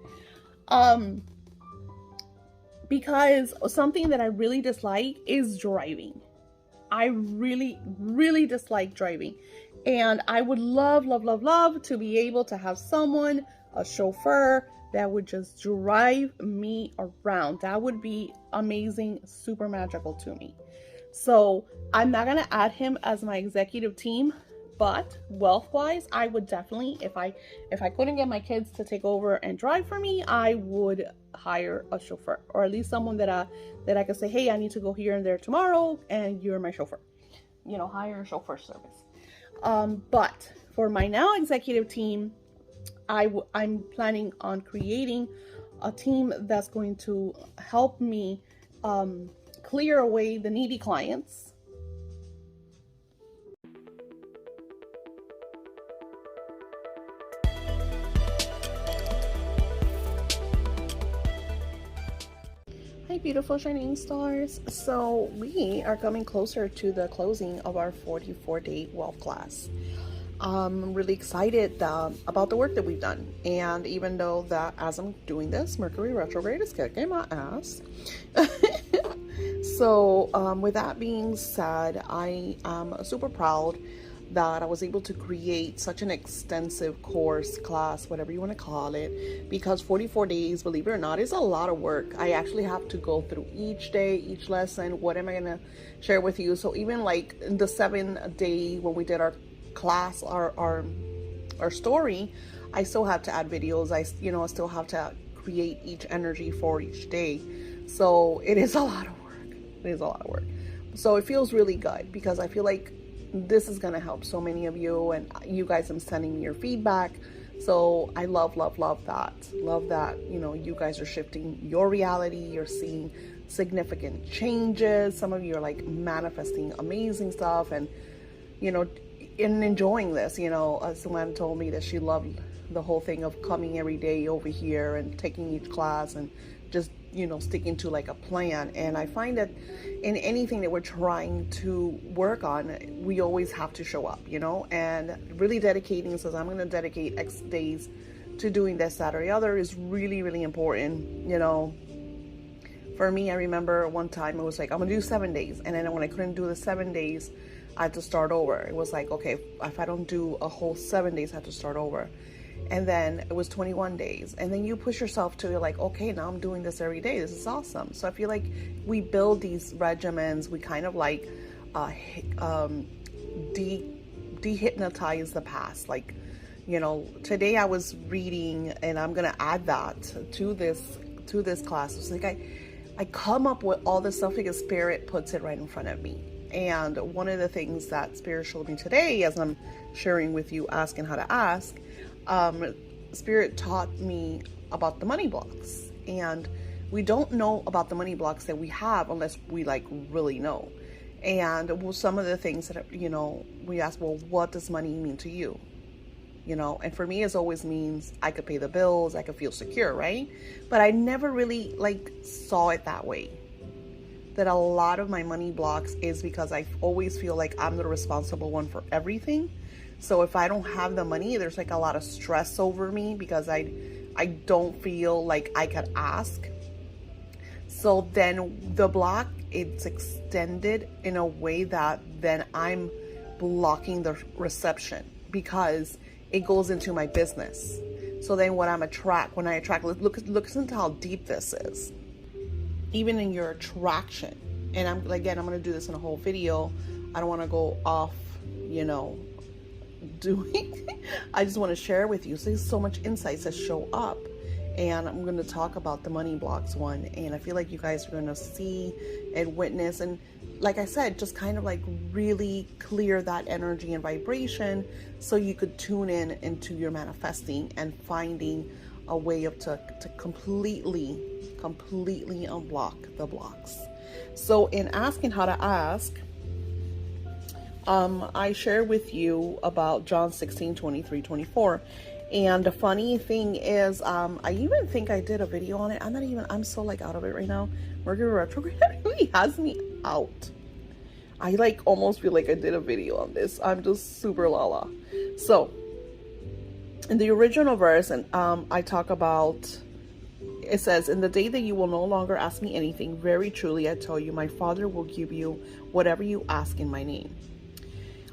Because something that I really dislike is driving. I really, really dislike driving. And I would love to be able to have someone, a chauffeur, that would just drive me around. That would be amazing, super magical to me. So I'm not going to add him as my executive team, but wealth-wise, I would definitely, if I couldn't get my kids to take over and drive for me, I would hire a chauffeur, or at least someone that I could say, hey, I need to go here and there tomorrow, and you're my chauffeur. Hire a chauffeur service. But for my now executive team, I'm planning on creating a team that's going to help me clear away the needy clients. Hi, beautiful shining stars. So we are coming closer to the closing of our 44-day wealth class. I'm really excited about the work that we've done. And even though that as I'm doing this, Mercury retrograde is kicking my ass. So with that being said, I am super proud that I was able to create such an extensive course, class, whatever you want to call it, because 44 days, believe it or not, is a lot of work. I actually have to go through each day, each lesson. What am I going to share with you? So even like in the 7-day when we did our class, our story, I still have to add videos. I still have to create each energy for each day. So it is a lot of work. It is a lot of work. So it feels really good because I feel like this is going to help so many of you, and you guys are sending me your feedback. So I love that. Love that, you guys are shifting your reality. You're seeing significant changes. Some of you are like manifesting amazing stuff and, and enjoying this. Someone told me that she loved the whole thing of coming every day over here and taking each class and just sticking to like a plan. And I find that in anything that we're trying to work on, we always have to show up, and really dedicating, says I'm going to dedicate X days to doing this, that, or the other is really, really important. For me, I remember one time it was like, I'm going to do 7 days. And then when I couldn't do the 7 days, I had to start over. It was like, okay, if I don't do a whole 7 days, I have to start over. And then it was 21 days. And then you push yourself to like, okay, now I'm doing this every day. This is awesome. So I feel like we build these regimens. We kind of like dehypnotize the past. Like, today I was reading, and I'm going to add that to this class. It's like I come up with all this stuff because Spirit puts it right in front of me. And one of the things that Spirit showed me today, as I'm sharing with you, asking how to ask, Spirit taught me about the money blocks. And we don't know about the money blocks that we have unless we like really know. And some of the things that, we ask, well, what does money mean to you? And for me, it always means I could pay the bills, I could feel secure, right? But I never really like saw it that way. That a lot of my money blocks is because I always feel like I'm the responsible one for everything. So if I don't have the money, there's like a lot of stress over me because I don't feel like I could ask. So then the block, it's extended in a way that then I'm blocking the reception because it goes into my business. So then when I attract, look into how deep this is. Even in your attraction. And I'm going to do this in a whole video. I don't want to go off, doing. I just want to share with you. So there's so much insights that show up. And I'm going to talk about the money blocks one. And I feel like you guys are going to see and witness. And like I said, just kind of like really clear that energy and vibration so you could tune in into your manifesting and finding a way to completely unblock the blocks. So in asking how to ask, I share with you about John 16:23-24. And the funny thing is, I even think I did a video on it. I'm so like out of it right now. Mercury retrograde really has me out. I like almost feel like I did a video on this. I'm just super lala. So in the original verse, and I talk about, it says, in the day that you will no longer ask me anything, very truly I tell you, my Father will give you whatever you ask in my name.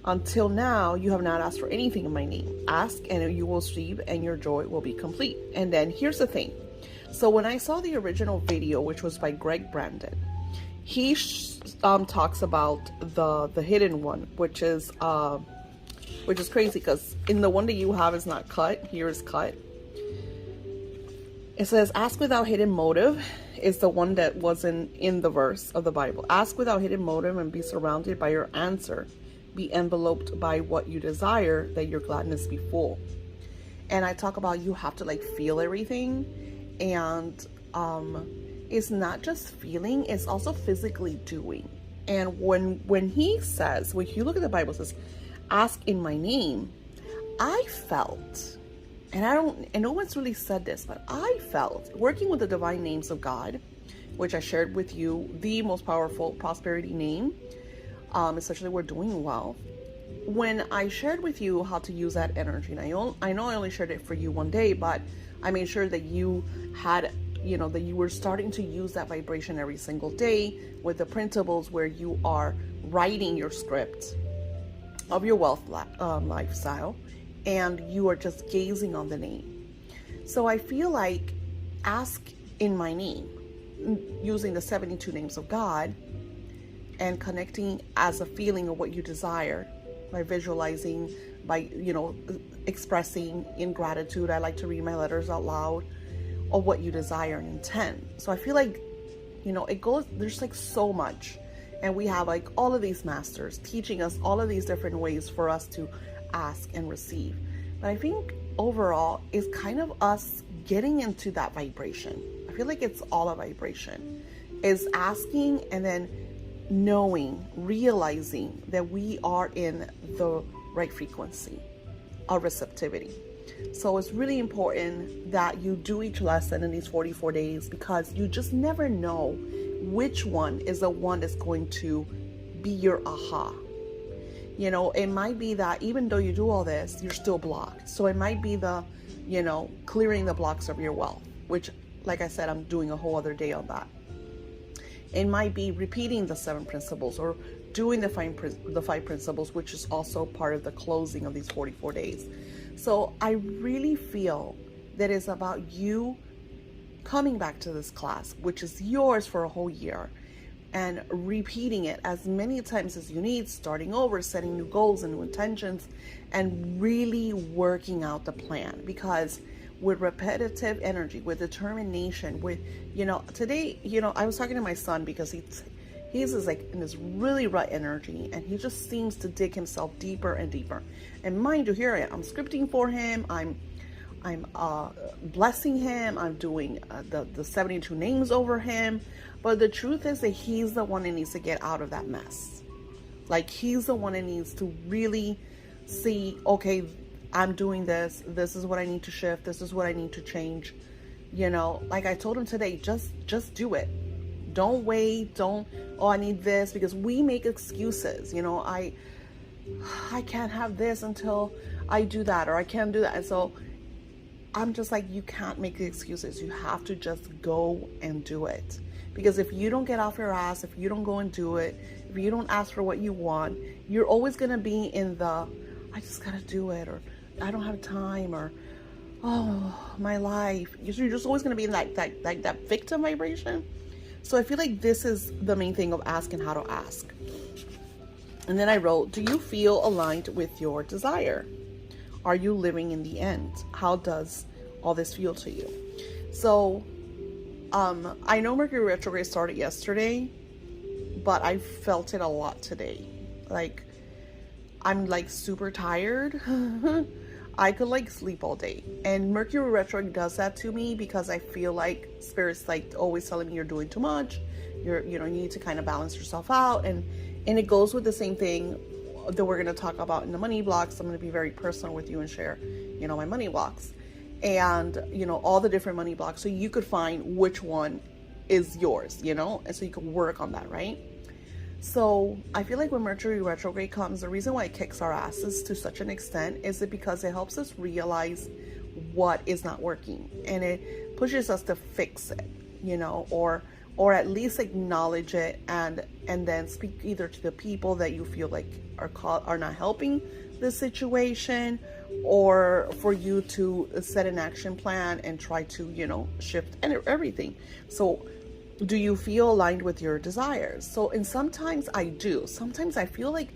Until now, you have not asked for anything in my name. Ask and you will receive, and your joy will be complete. And then here's the thing. So when I saw the original video, which was by Greg Brandon, he talks about the hidden one, which is crazy because in the one that you have is not cut. Here is cut. It says, ask without hidden motive is the one that wasn't in the verse of the Bible. Ask without hidden motive and be surrounded by your answer. Be enveloped by what you desire, that your gladness be full. And I talk about you have to like feel everything. And it's not just feeling, it's also physically doing. And when he says, when you look at the Bible, it says, ask in my name, I felt, and no one's really said this, but I felt working with the divine names of God, which I shared with you, the most powerful prosperity name, especially we're doing well. When I shared with you how to use that energy, and I know I only shared it for you one day, but I made sure that you had, that you were starting to use that vibration every single day with the printables where you are writing your script of your wealth lifestyle, and you are just gazing on the name. So I feel like ask in my name, using the 72 names of God, and connecting as a feeling of what you desire by visualizing, by, expressing in gratitude. I like to read my letters out loud of what you desire and intend. So I feel like, it goes, there's like so much. And we have like all of these masters teaching us all of these different ways for us to ask and receive. But I think overall is kind of us getting into that vibration. I feel like it's all a vibration. Is asking and then knowing, realizing that we are in the right frequency of receptivity. So it's really important that you do each lesson in these 44 days, because you just never know which one is the one that's going to be your aha. It might be that even though you do all this, you're still blocked. So it might be the, clearing the blocks of your wealth, which, like I said, I'm doing a whole other day on that. It might be repeating the 7 principles, or doing the 5 principles, which is also part of the closing of these 44 days. So I really feel that it's about you coming back to this class, which is yours for a whole year, and repeating it as many times as you need, starting over, setting new goals and new intentions, and really working out the plan. Because with repetitive energy, with determination, with, today, I was talking to my son, because he's like in this really rut energy, and he just seems to dig himself deeper and deeper. And mind you, here I am, I'm scripting for him, I'm blessing him, I'm doing the 72 names over him. But the truth is that he's the one that needs to get out of that mess. Like, he's the one that needs to really see, okay, I'm doing this is what I need to shift, this is what I need to change. Like I told him today, just do it. Don't wait, I need this, because we make excuses. I can't have this until I do that, or I can't do that. And so I'm just like, you can't make the excuses. You have to just go and do it. Because if you don't get off your ass, if you don't go and do it, if you don't ask for what you want, you're always going to be in the, I just got to do it, or I don't have time, or, oh, my life. You're just always going to be in that victim vibration. So I feel like this is the main thing of asking how to ask. And then I wrote, do you feel aligned with your desire? Are you living in the end? How does all this feel to you? So, I know Mercury retrograde started yesterday, but I felt it a lot today. Like, I'm like super tired. I could like sleep all day. And Mercury retrograde does that to me, because I feel like Spirit's like always telling me you're doing too much. You need to kind of balance yourself out. And it goes with the same thing that we're going to talk about in the money blocks. I'm going to be very personal with you and share, my money blocks, and, all the different money blocks. So you could find which one is yours, and so you can work on that, right? So I feel like when Mercury retrograde comes, the reason why it kicks our asses to such an extent is it because it helps us realize what is not working, and it pushes us to fix it, or at least acknowledge it, and then speak either to the people that you feel like are not helping the situation, or for you to set an action plan and try to, shift everything. So do you feel aligned with your desires? So, and sometimes I do. Sometimes I feel like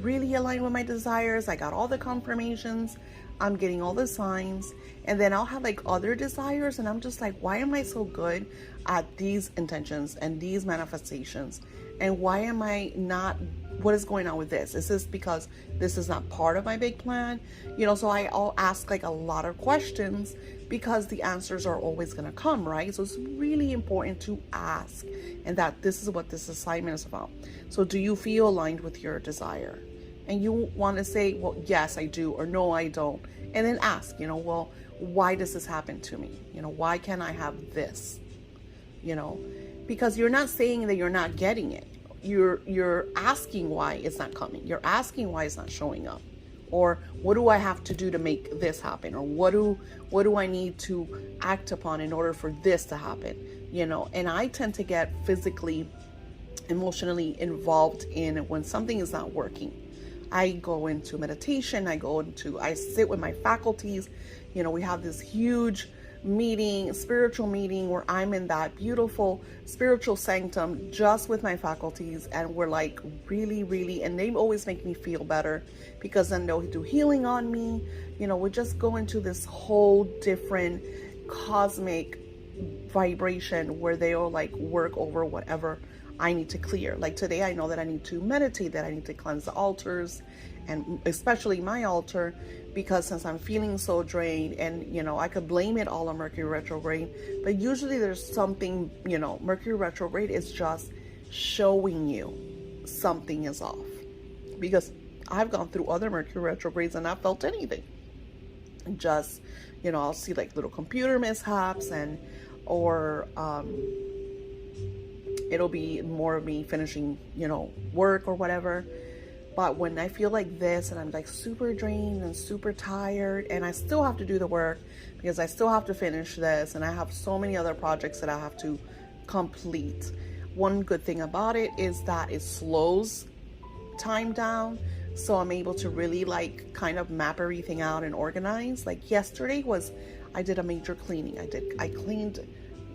really aligned with my desires. I got all the confirmations. I'm getting all the signs. And then I'll have like other desires, and I'm just like, why am I so good at these intentions and these manifestations? And why am I not, what is going on with this? Is this because this is not part of my big plan? So I'll ask like a lot of questions, because the answers are always going to come, right? So it's really important to ask, and that this is what this assignment is about. So do you feel aligned with your desire? And you want to say, well, yes, I do, or no, I don't. And then ask, well, why does this happen to me? Why can't I have this? Because you're not saying that you're not getting it. You're asking why it's not coming. You're asking why it's not showing up. Or what do I have to do to make this happen? Or what do I need to act upon in order for this to happen? And I tend to get physically, emotionally involved in when something is not working. I go into meditation. I sit with my faculties. We have this huge meeting, spiritual meeting, where I'm in that beautiful spiritual sanctum just with my faculties, and we're like really, really, and they always make me feel better, because then they'll do healing on me. We just go into this whole different cosmic vibration where they'll like work over whatever I need to clear. Like today, I know that I need to meditate, that I need to cleanse the altars, and especially my altar, because since I'm feeling so drained, and I could blame it all on Mercury retrograde, but usually there's something, Mercury retrograde is just showing you something is off, because I've gone through other Mercury retrogrades and not felt anything. Just, I'll see like little computer mishaps, or it'll be more of me finishing, work or whatever. But when I feel like this and I'm like super drained and super tired, and I still have to do the work because I still have to finish this, and I have so many other projects that I have to complete. One good thing about it is that it slows time down. So I'm able to really like kind of map everything out and organize. Like yesterday I did a major cleaning. I cleaned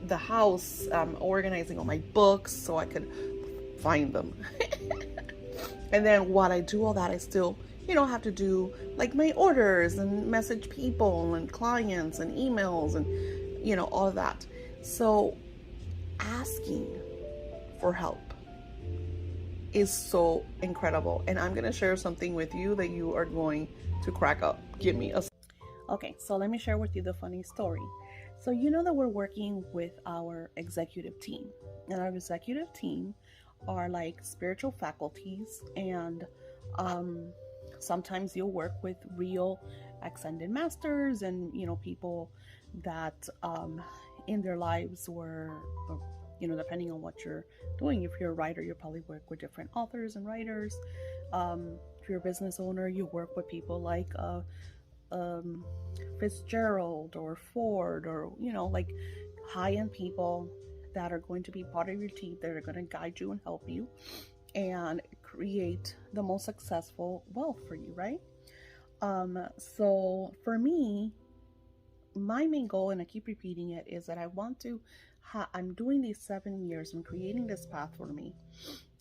the house, organizing all my books so I could find them. And then while I do all that, I still, have to do like my orders and message people and clients and emails and, all of that. So asking for help is so incredible. And I'm going to share something with you that you are going to crack up. Give me a... Okay, so let me share with you the funny story. So that we're working with our executive team, and our executive team are like spiritual faculties, and sometimes you'll work with real ascended masters and people that in their lives were, depending on what you're doing. If you're a writer, you probably work with different authors and writers. If you're a business owner, you work with people like Fitzgerald or Ford, or like high-end people that are going to be part of your team, that are going to guide you and help you and create the most successful wealth for you, right? So for me, my main goal, and I keep repeating it, is that I want to I'm doing these 7 years, I'm creating this path for me.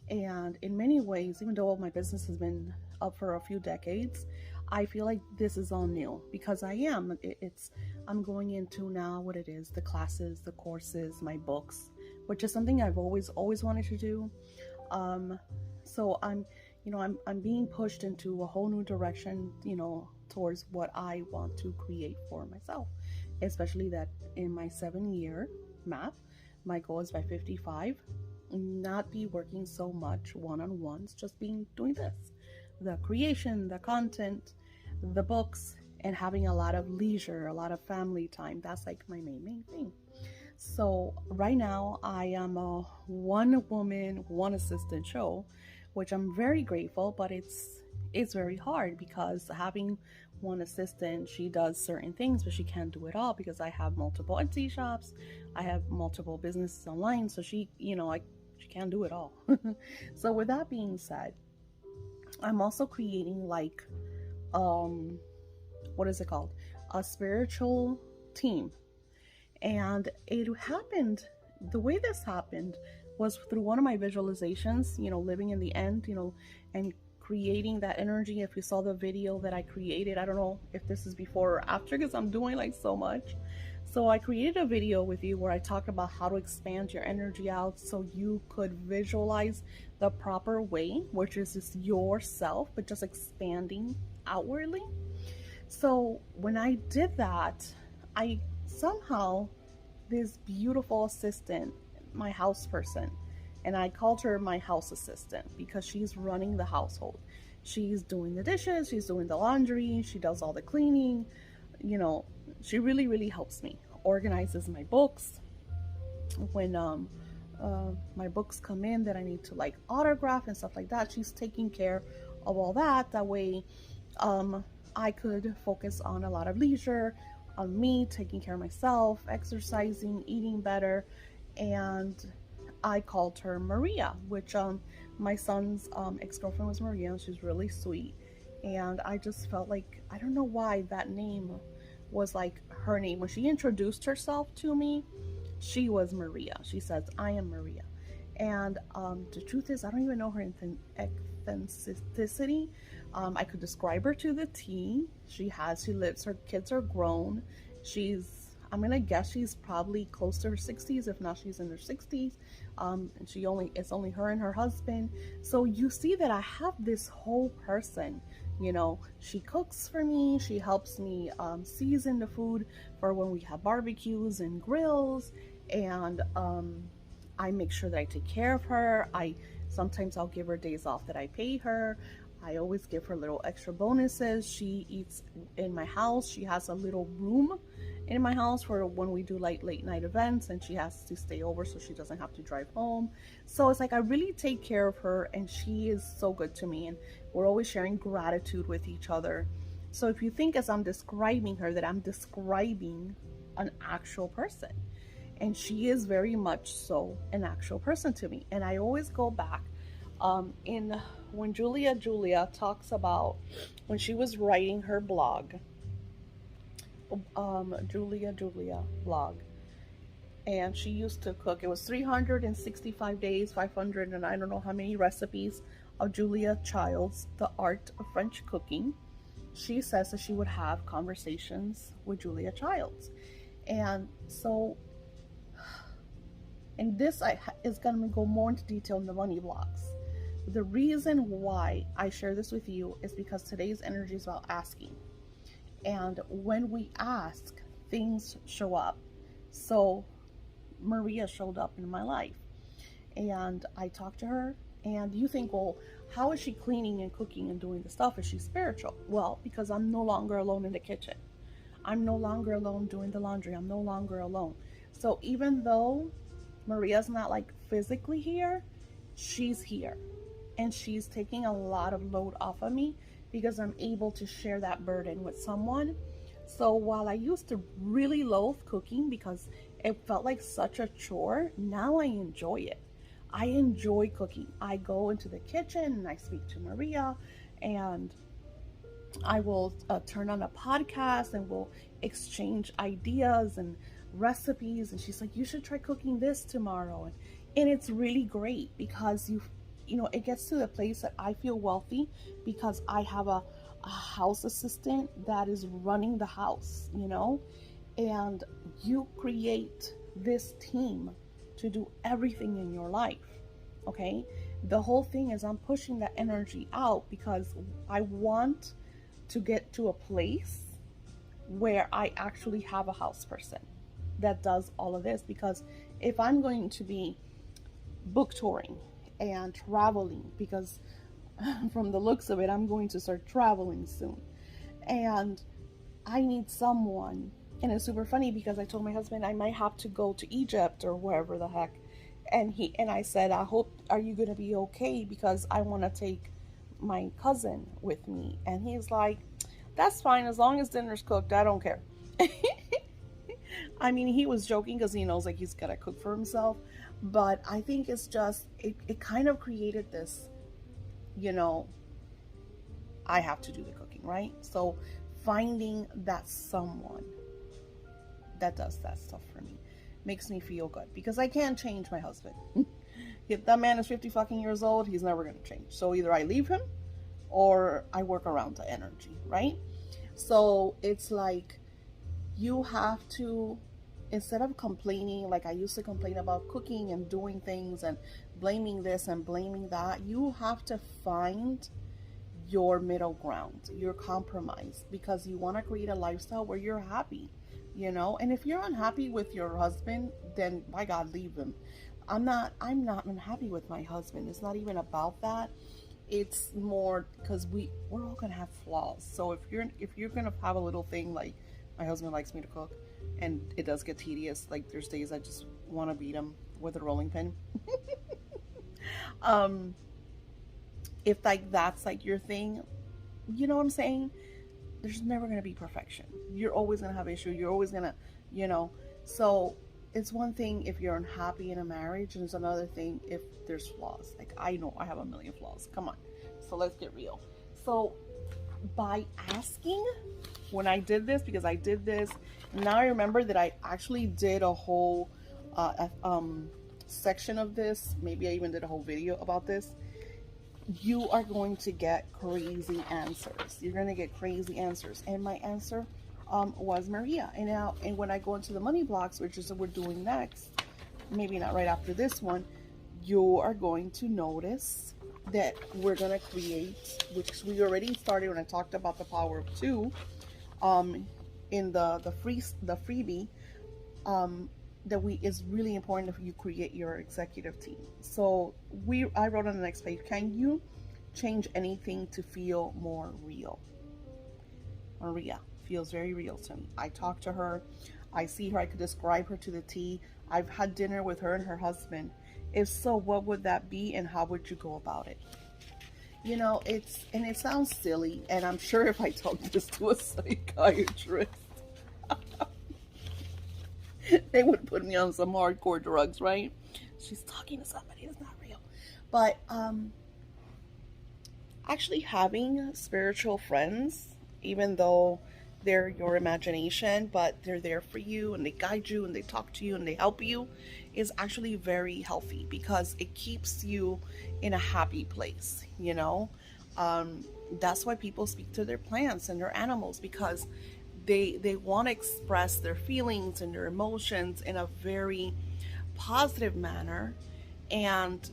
And in many ways, even though my business has been up for a few decades, I feel like this is all new, because I'm going into now what it is, the classes, the courses, my books, which is something I've always wanted to do. So I'm being pushed into a whole new direction, towards what I want to create for myself, especially that in my 7-year map, my goal is by 55, not be working so much one-on-ones, just doing this, the creation, the content, the books, and having a lot of leisure, a lot of family time. That's like my main thing. So right now I am a one woman, one assistant show, which I'm very grateful, but it's very hard, because having one assistant, she does certain things, but she can't do it all, because I have multiple Etsy shops, I have multiple businesses online, so she can't do it all. So with that being said, I'm also creating like what is it called, a spiritual team. And the way this happened was through one of my visualizations, living in the end, and creating that energy. If you saw the video that I created, I don't know if this is before or after, because I'm doing like so much. So I created a video with you where I talk about how to expand your energy out, so you could visualize the proper way, which is just yourself, but just expanding outwardly. So when I did that, I somehow, this beautiful assistant, my house person, and I called her my house assistant because she's running the household. She's doing the dishes, she's doing the laundry, she does all the cleaning. She really, really helps me, organizes my books. When my books come in that I need to like autograph and stuff like that, she's taking care of all that. That way I could focus on a lot of leisure, on me taking care of myself, exercising, eating better. And I called her Maria, which my son's ex-girlfriend was Maria, and she's really sweet. And I just felt like, I don't know why that name was like her name. When she introduced herself to me, she was Maria. She says, I am Maria. And the truth is, I don't even know her authenticity. I could describe her to the T. She lives, her kids are grown. I'm gonna guess she's probably close to her 60s, if not, she's in her 60s. And it's only her and her husband. So you see that I have this whole person. She cooks for me. She helps me season the food for when we have barbecues and grills, and I make sure that I take care of her. Sometimes I'll give her days off that I pay her. I always give her little extra bonuses. She eats in my house. She has a little room in my house for when we do like late night events, and she has to stay over so she doesn't have to drive home. So it's like I really take care of her, and she is so good to me, and we're always sharing gratitude with each other. So if you think as I'm describing her that I'm describing an actual person, and she is very much so an actual person to me. And I always go back in when Julia talks about when she was writing her blog, Julia blog, and she used to cook. It was 365 days, 500, and I don't know how many recipes of Julia Childs, The Art of French Cooking. She says that she would have conversations with Julia Childs. And so, and this is going to go more into detail in the money vlogs. The reason why I share this with you is because today's energy is about asking. And when we ask, things show up. So Maria showed up in my life, and I talked to her, and you think, well, how is she cleaning and cooking and doing the stuff? Is she spiritual? Well, because I'm no longer alone in the kitchen. I'm no longer alone doing the laundry. I'm no longer alone. So even though Maria's not like physically here, she's here, and she's taking a lot of load off of me because I'm able to share that burden with someone. So while I used to really loathe cooking because it felt like such a chore, now I enjoy it. I enjoy cooking. I go into the kitchen and I speak to Maria, and I will turn on a podcast and we'll exchange ideas and recipes. And she's like, you should try cooking this tomorrow. And it's really great because it gets to the place that I feel wealthy because I have a house assistant that is running the house, and you create this team to do everything in your life. Okay. The whole thing is I'm pushing that energy out because I want to get to a place where I actually have a house person that does all of this, because if I'm going to be book touring and traveling, because from the looks of it, I'm going to start traveling soon, and I need someone. And it's super funny because I told my husband I might have to go to Egypt or wherever the heck, and I said, are you going to be okay, because I want to take my cousin with me. And he's like, that's fine, as long as dinner's cooked, I don't care. I mean, he was joking because he knows like he's got to cook for himself, but I think it's just it kind of created this, I have to do the cooking, right? So finding that someone that does that stuff for me makes me feel good, because I can't change my husband. If that man is 50 fucking years old, he's never going to change. So either I leave him or I work around the energy, right? So it's like you have to, instead of complaining like I used to complain about cooking and doing things and blaming this and blaming that, you have to find your middle ground, your compromise, because you want to create a lifestyle where you're happy, and if you're unhappy with your husband, then by God, leave him. I'm not unhappy with my husband. It's not even about that. It's more because we're all gonna have flaws. So if you're gonna have a little thing like my husband likes me to cook, and it does get tedious, like there's days I just want to beat him with a rolling pin. If like that's like your thing, you know what I'm saying? There's never gonna be perfection. You're always gonna have issues. You're always gonna, so it's one thing if you're unhappy in a marriage, and it's another thing if there's flaws. Like I know I have a million flaws. Come on. So let's get real. So by asking, when I did this, because I did this, now I remember that I actually did a whole section of this. Maybe I even did a whole video about this. You are going to get crazy answers. You're going to get crazy answers. And my answer was Maria. And now, and when I go into the money blocks, which is what we're doing next, maybe not right after this one, you are going to notice that we're going to create, which we already started when I talked about the power of two, in the freebie, that is really important if you create your executive team. So I wrote on the next page, can you change anything to feel more real? Maria feels very real to me. I talk to her, I see her, I could describe her to the T. I've had dinner with her and her husband. If so, what would that be and how would you go about it? You know, it sounds silly, and I'm sure if I told this to a psychiatrist, they would put me on some hardcore drugs, right? She's talking to somebody that's not real. But actually having spiritual friends, even though they're your imagination, but they're there for you and they guide you and they talk to you and they help you, is actually very healthy because it keeps you in a happy place, you know? That's why people speak to their plants and their animals, because they want to express their feelings and their emotions in a very positive manner. And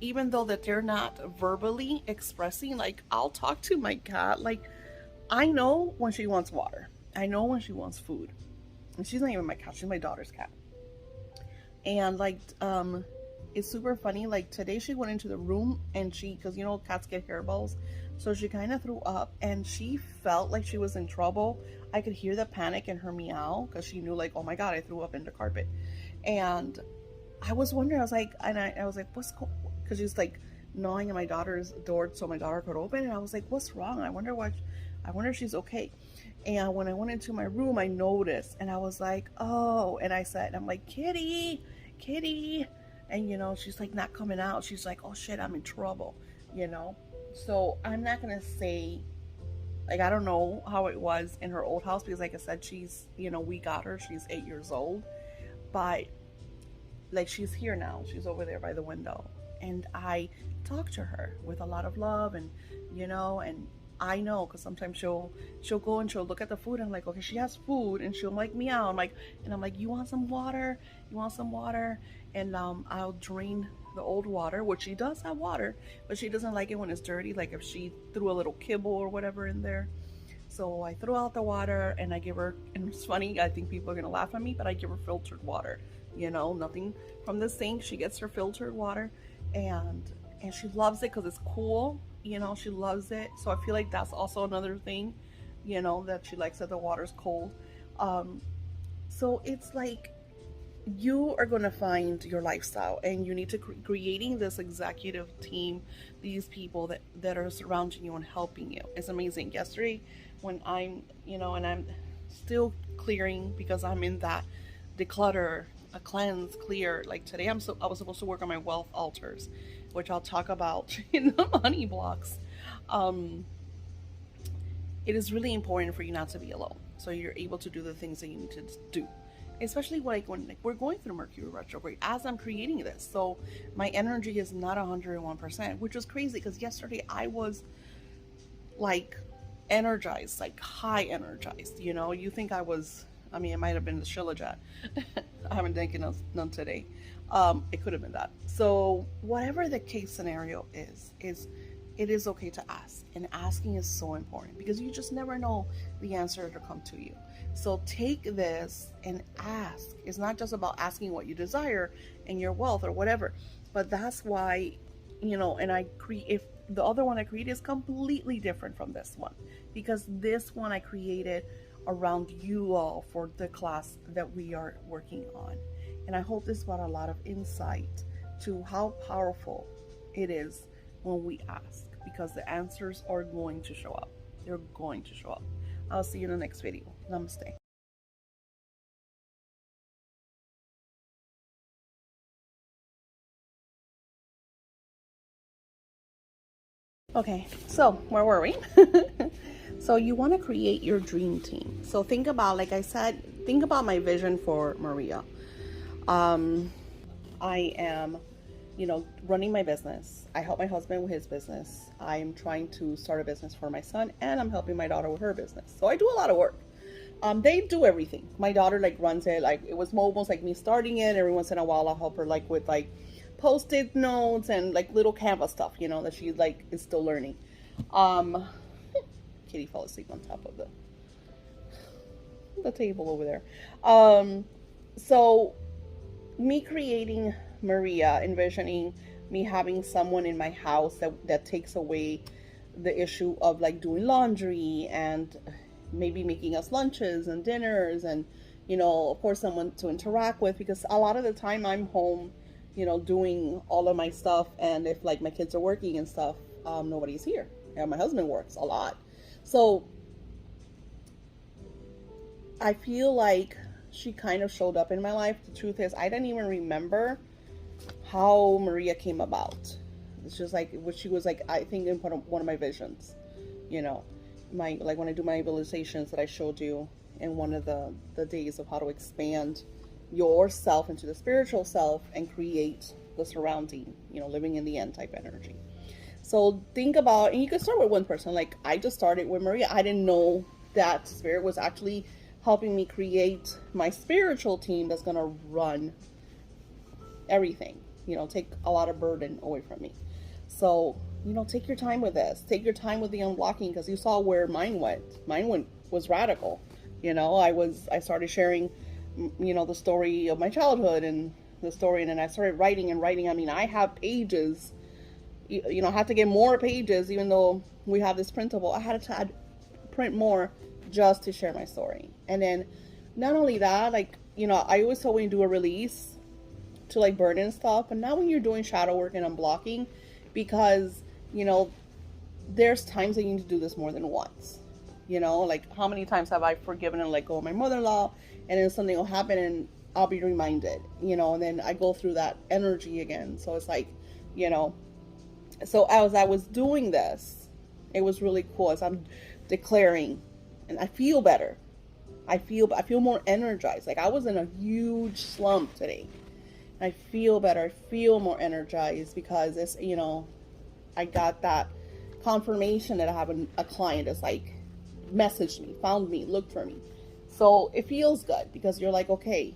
even though that they're not verbally expressing, like I'll talk to my cat, like I know when she wants water, I know when she wants food, and she's not even my cat, she's my daughter's cat. And like it's super funny, like today she went into the room and because you know cats get hairballs, so she kind of threw up and she felt like she was in trouble. I could hear the panic in her meow because she knew, like, oh my god, I threw up in the carpet. And I was wondering, I was like, what's going, because she's like gnawing at my daughter's door so my daughter could open, and I was like, what's wrong? I wonder if she's okay. And when I went into my room, I noticed, and I was like, oh, and I said, I'm like, kitty, and you know, she's like not coming out. She's like, oh shit, I'm in trouble, you know. So I'm not gonna say, like, I don't know how it was in her old house, because like I said, she's, you know, we got her, she's 8 years old, but like she's here now, she's over there by the window, and I talk to her with a lot of love, and you know, and I know because sometimes she'll go and she'll look at the food, and I'm like, okay, she has food, and she'll like meow. I'm like, you want some water? You want some water? And I'll drain the old water, which she does have water, but she doesn't like it when it's dirty, like if she threw a little kibble or whatever in there. So I throw out the water and I give her, and it's funny, I think people are gonna laugh at me, but I give her filtered water, you know, nothing from the sink. She gets her filtered water, and she loves it because it's cool, you know, she loves it. So I feel like that's also another thing, you know, that she likes, that the water's cold. So it's like, you are going to find your lifestyle, and you need to creating this executive team, these people that are surrounding you and helping you. It's amazing. Yesterday when I'm, you know, and I'm still clearing, because I'm in that declutter, a cleanse, clear, like today I was supposed to work on my wealth altars, which I'll talk about in the money blocks. It is really important for you not to be alone, so you're able to do the things that you need to do, especially like when we're going through Mercury retrograde as I'm creating this. So my energy is not 101%, which was crazy because yesterday I was like energized, like high energized, you know. You think I was, I mean, it might have been the Shilajit. I haven't taken none today. It could have been that. So whatever the case scenario is it is okay to ask, and asking is so important because you just never know the answer to come to you. So take this and ask. It's not just about asking what you desire and your wealth or whatever, but that's why, you know, and if the other one I created is completely different from this one, because this one I created around you all for the class that we are working on. And I hope this brought a lot of insight to how powerful it is when we ask, because the answers are going to show up. They're going to show up. I'll see you in the next video. Namaste. Okay, so where were we? So you want to create your dream team. So think about, like I said, think about my vision for Maria. I am, running my business. I help my husband with his business. I'm trying to start a business for my son, and I'm helping my daughter with her business. So I do a lot of work. They do everything. My daughter runs it. Like, it was almost like me starting it. Every once in a while I'll help her with post-it notes and little Canva stuff, that she is still learning. Kitty fell asleep on top of the table over there. So me creating Maria, envisioning me having someone in my house that takes away the issue of doing laundry and maybe making us lunches and dinners, and of course someone to interact with, because a lot of the time I'm home doing all of my stuff, and if my kids are working and stuff, nobody's here, and my husband works a lot. So I feel like she kind of showed up in my life. The truth is, I didn't even remember how Maria came about. It's just she was I think in one of my visions, my when I do my visualizations that I showed you in one of the days of how to expand yourself into the spiritual self and create the surrounding, living in the end type energy. So think about, and you can start with one person. I just started with Maria. I didn't know that Spirit was actually helping me create my spiritual team that's going to run everything, take a lot of burden away from me. So, take your time with this. Take your time with the unblocking, because you saw where mine went. Was radical. I started sharing, the story of my childhood and the story, and then I started writing and writing. I mean, I have pages, I had to get more pages, even though we have this printable. I had to print more just to share my story. And then not only that, I always tell when you do a release to burn and stuff, but now when you're doing shadow work and unblocking, because there's times that you need to do this more than once. How many times have I forgiven and let go of my mother-in-law, and then something will happen and I'll be reminded, and then I go through that energy again. So it's so as I was doing this, it was really cool as I'm declaring, and I feel better. I feel more energized. I was in a huge slump today. I feel better. I feel more energized because it's, I got that confirmation that I have a client that's messaged me, found me, looked for me. So it feels good because you're okay,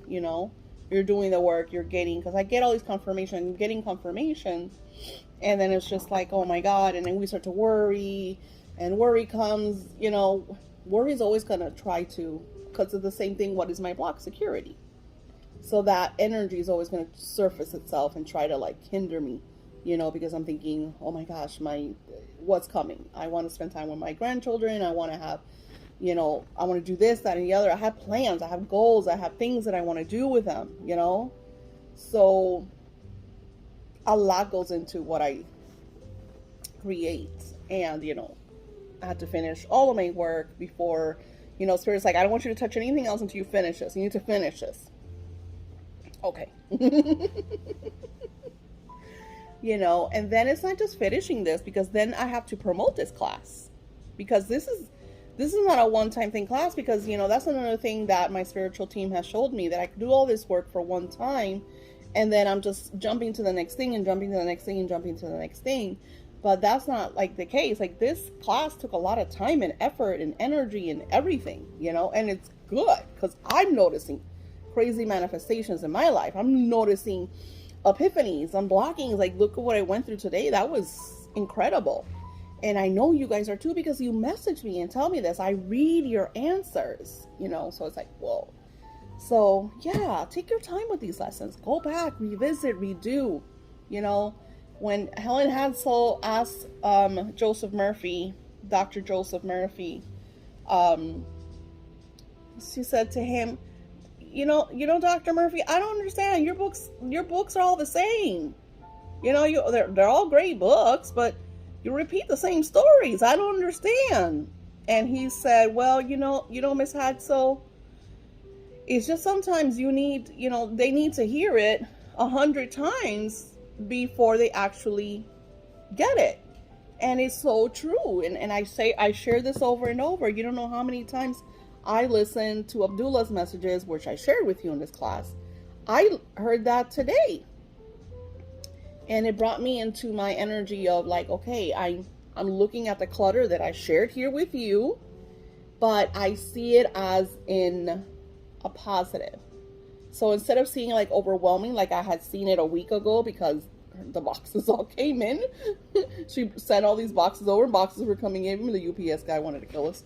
you're doing the work, you're getting, because I get all these confirmations, getting confirmation, and then it's just oh my God, and then we start to worry, and worry comes, worry is always going to try to, because of the same thing, what is my block? Security. So that energy is always going to surface itself and try to hinder me, because I'm thinking, oh my gosh, what's coming? I want to spend time with my grandchildren. I want to have, I want to do this, that, and the other. I have plans. I have goals. I have things that I want to do with them, So a lot goes into what I create. And, I had to finish all of my work before, Spirit's I don't want you to touch anything else until you finish this. You need to finish this. Okay. And then it's not just finishing this, because then I have to promote this class, because this is not a one-time thing class, because that's another thing that my spiritual team has showed me, that I can do all this work for one time, and then I'm just jumping to the next thing and jumping to the next thing and jumping to the next thing. But that's not the case. This class took a lot of time and effort and energy and everything, and it's good because I'm noticing crazy manifestations in my life. I'm noticing epiphanies, unblockings. Look at what I went through today. That was incredible. And I know you guys are too, because you message me and tell me this. I read your answers, so it's whoa. So yeah, take your time with these lessons. Go back, revisit, redo, When Helen Hansel asked Joseph Murphy, Dr. Joseph Murphy, she said to him, Dr. Murphy, I don't understand. Your books are all the same. They're all great books, but you repeat the same stories. I don't understand. And he said, well, Miss Hansel, it's just sometimes you need, they need to hear it 100 times before they actually get it. And it's so true. And I share this over and over. You don't know how many times I listened to Abdullah's messages, which I shared with you in this class. I heard that today. And it brought me into my energy of like, okay, I'm looking at the clutter that I shared here with you, but I see it as in a positive. So instead of seeing like overwhelming, like I had seen it a week ago because the boxes all came in. She sent all these boxes over, boxes were coming in. The UPS guy wanted to kill us.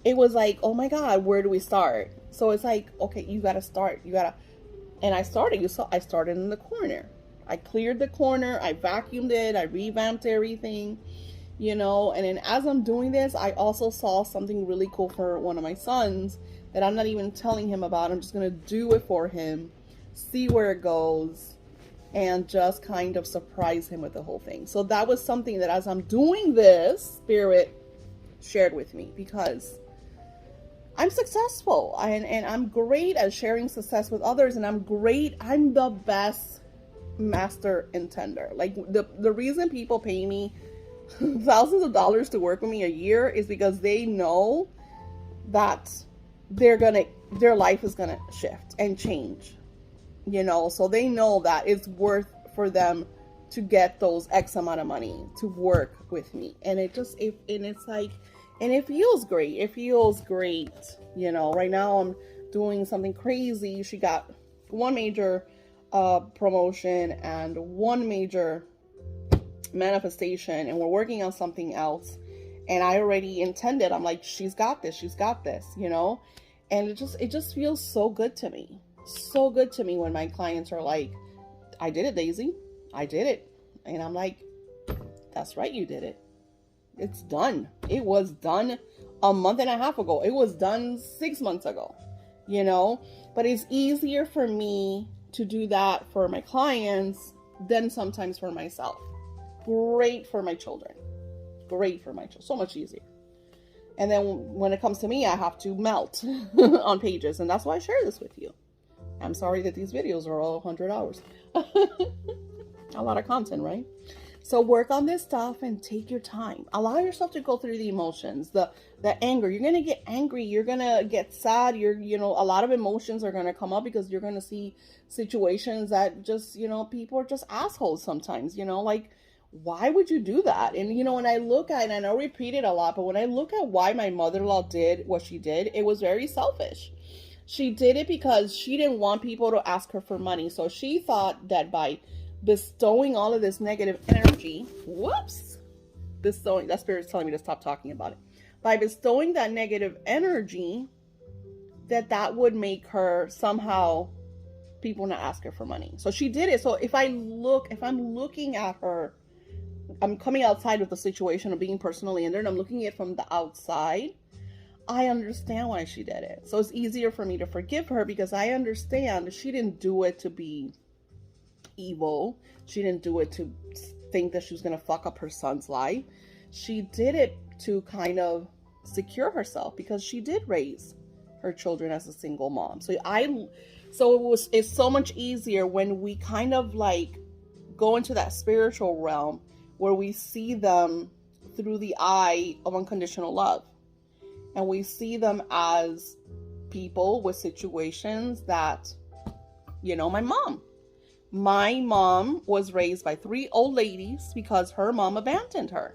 It was like, oh my God, where do we start? So it's like, okay, you got to start. And I started, I started in the corner. I cleared the corner. I vacuumed it. I revamped everything, and then as I'm doing this, I also saw something really cool for one of my sons that I'm not even telling him about. I'm just going to do it for him, see where it goes, and just kind of surprise him with the whole thing. So that was something that as I'm doing this, Spirit shared with me, because I'm successful and I'm great at sharing success with others, and I'm the best master intender. Like the reason people pay me thousands of dollars to work with me a year is because they know that their life is gonna shift and change, so they know that it's worth for them to get those X amount of money to work with me. And it feels great. It feels great. Right now I'm doing something crazy. She got one major promotion and one major manifestation, and we're working on something else. And I already intended, I'm like, she's got this, and it just feels so good to me. So good to me when my clients are like, I did it, Daisy. I did it. And I'm like, that's right, you did it. It's done. It was done a month and a half ago. It was done 6 months ago, but it's easier for me to do that for my clients than sometimes for myself. Great for my children. So much easier. And then when it comes to me, I have to melt on pages. And that's why I share this with you. I'm sorry that these videos are all 100 hours. A lot of content, right? So work on this stuff and take your time. Allow yourself to go through the emotions, the anger. You're going to get angry. You're going to get sad. A lot of emotions are going to come up because you're going to see situations that just, people are just assholes sometimes, like, why would you do that? And, when I look at it, and I repeat it a lot, but when I look at why my mother-in-law did what she did, it was very selfish. She did it because she didn't want people to ask her for money. So she thought that by bestowing all of this negative energy, that spirit's telling me to stop talking about it. By bestowing that negative energy, that would make her somehow people not ask her for money. So she did it. So if I'm looking at her, I'm coming outside with the situation of being personally in there, and I'm looking at it from the outside, I understand why she did it. So it's easier for me to forgive her because I understand she didn't do it to be evil. She didn't do it to think that she was going to fuck up her son's life. She did it to kind of secure herself because she did raise her children as a single mom. It's so much easier when we kind of like go into that spiritual realm where we see them through the eye of unconditional love. And we see them as people with situations that, my mom was raised by 3 old ladies because her mom abandoned her.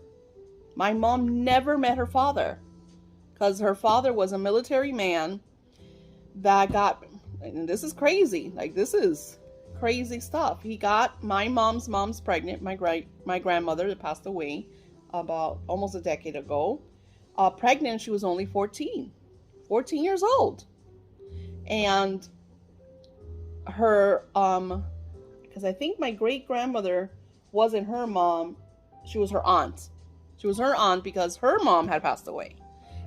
My mom never met her father because her father was a military man that got, and this is crazy, like this is crazy stuff. He got my mom's pregnant, my grandmother that passed away about almost a decade ago. Pregnant, she was only 14 years old. And her, because I think my great grandmother wasn't her mom, she was her aunt. She was her aunt because her mom had passed away.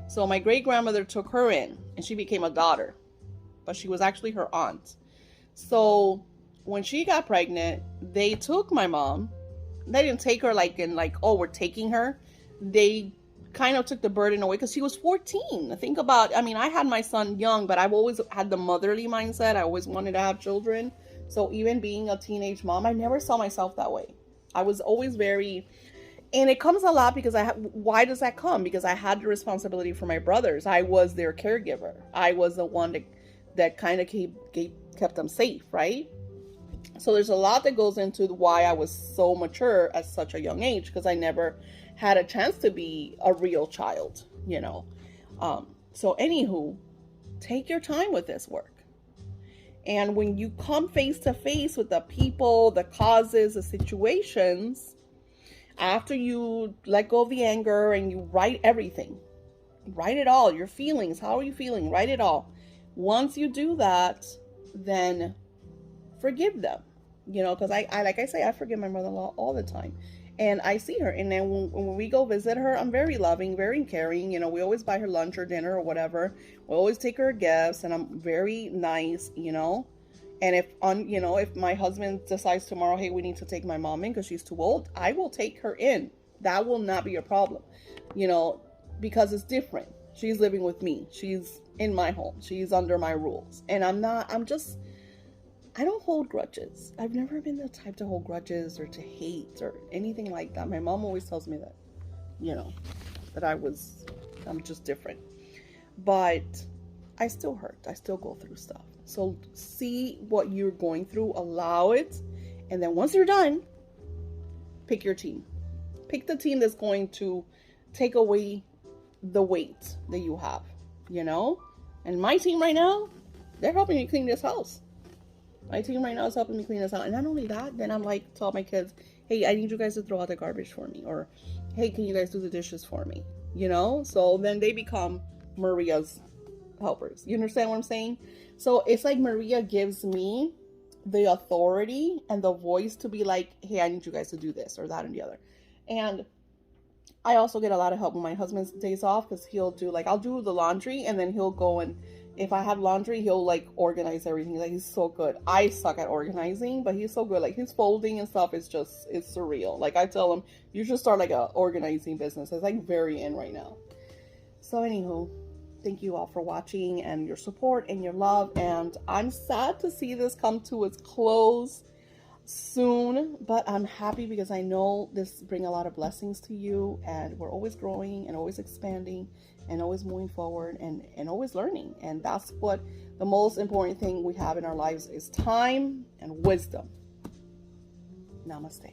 So my great grandmother took her in and she became a daughter, but she was actually her aunt. So when she got pregnant, they took my mom. They didn't take her we're taking her. They kind of took the burden away because she was 14. Think about, I had my son young, but I've always had the motherly mindset. I always wanted to have children. So even being a teenage mom, I never saw myself that way. I was always very, and it comes a lot because why does that come? Because I had the responsibility for my brothers. I was their caregiver. I was the one that kind of kept them safe, right? So there's a lot that goes into why I was so mature at such a young age, because I never had a chance to be a real child, you know. So anywho, take your time with this work. And when you come face to face with the people, the causes, the situations, after you let go of the anger and you write everything, write it all, your feelings, how are you feeling, write it all. Once you do that, then forgive them, you know, because I like I say, I forgive my mother-in-law all the time. And I see her, and then when we go visit her, I'm very loving, very caring. You know, we always buy her lunch or dinner or whatever. We always take her gifts, and I'm very nice, you know. And if my husband decides tomorrow, hey, we need to take my mom in because she's too old, I will take her in. That will not be a problem, you know, because it's different. She's living with me. She's in my home. She's under my rules. And I don't hold grudges. I've never been the type to hold grudges or to hate or anything like that. My mom always tells me that, you know, that I'm just different. But I still hurt. I still go through stuff. So see what you're going through, allow it. And then once you're done, pick your team. Pick the team that's going to take away the weight that you have, you know? And my team right now, they're helping me clean this house. My team right now is helping me clean this out. And not only that, then I'm like, tell my kids, hey, I need you guys to throw out the garbage for me. Or, hey, can you guys do the dishes for me? You know? So then they become Maria's helpers. You understand what I'm saying? So it's like Maria gives me the authority and the voice to be like, hey, I need you guys to do this or that and the other. And I also get a lot of help when my husband's days off, because he'll do, like, I'll do the laundry, and then he'll go and, if I have laundry, he'll like organize everything. Like, he's so good. I suck at organizing, but he's so good. Like, his folding and stuff is just, it's surreal. Like, I tell him, you should start like a organizing business. It's like very in right now. So anywho, thank you all for watching and your support and your love. And I'm sad to see this come to its close soon, but I'm happy because I know this bring a lot of blessings to you, and we're always growing and always expanding and always moving forward and always learning. And that's what the most important thing we have in our lives is: time and wisdom. Namaste.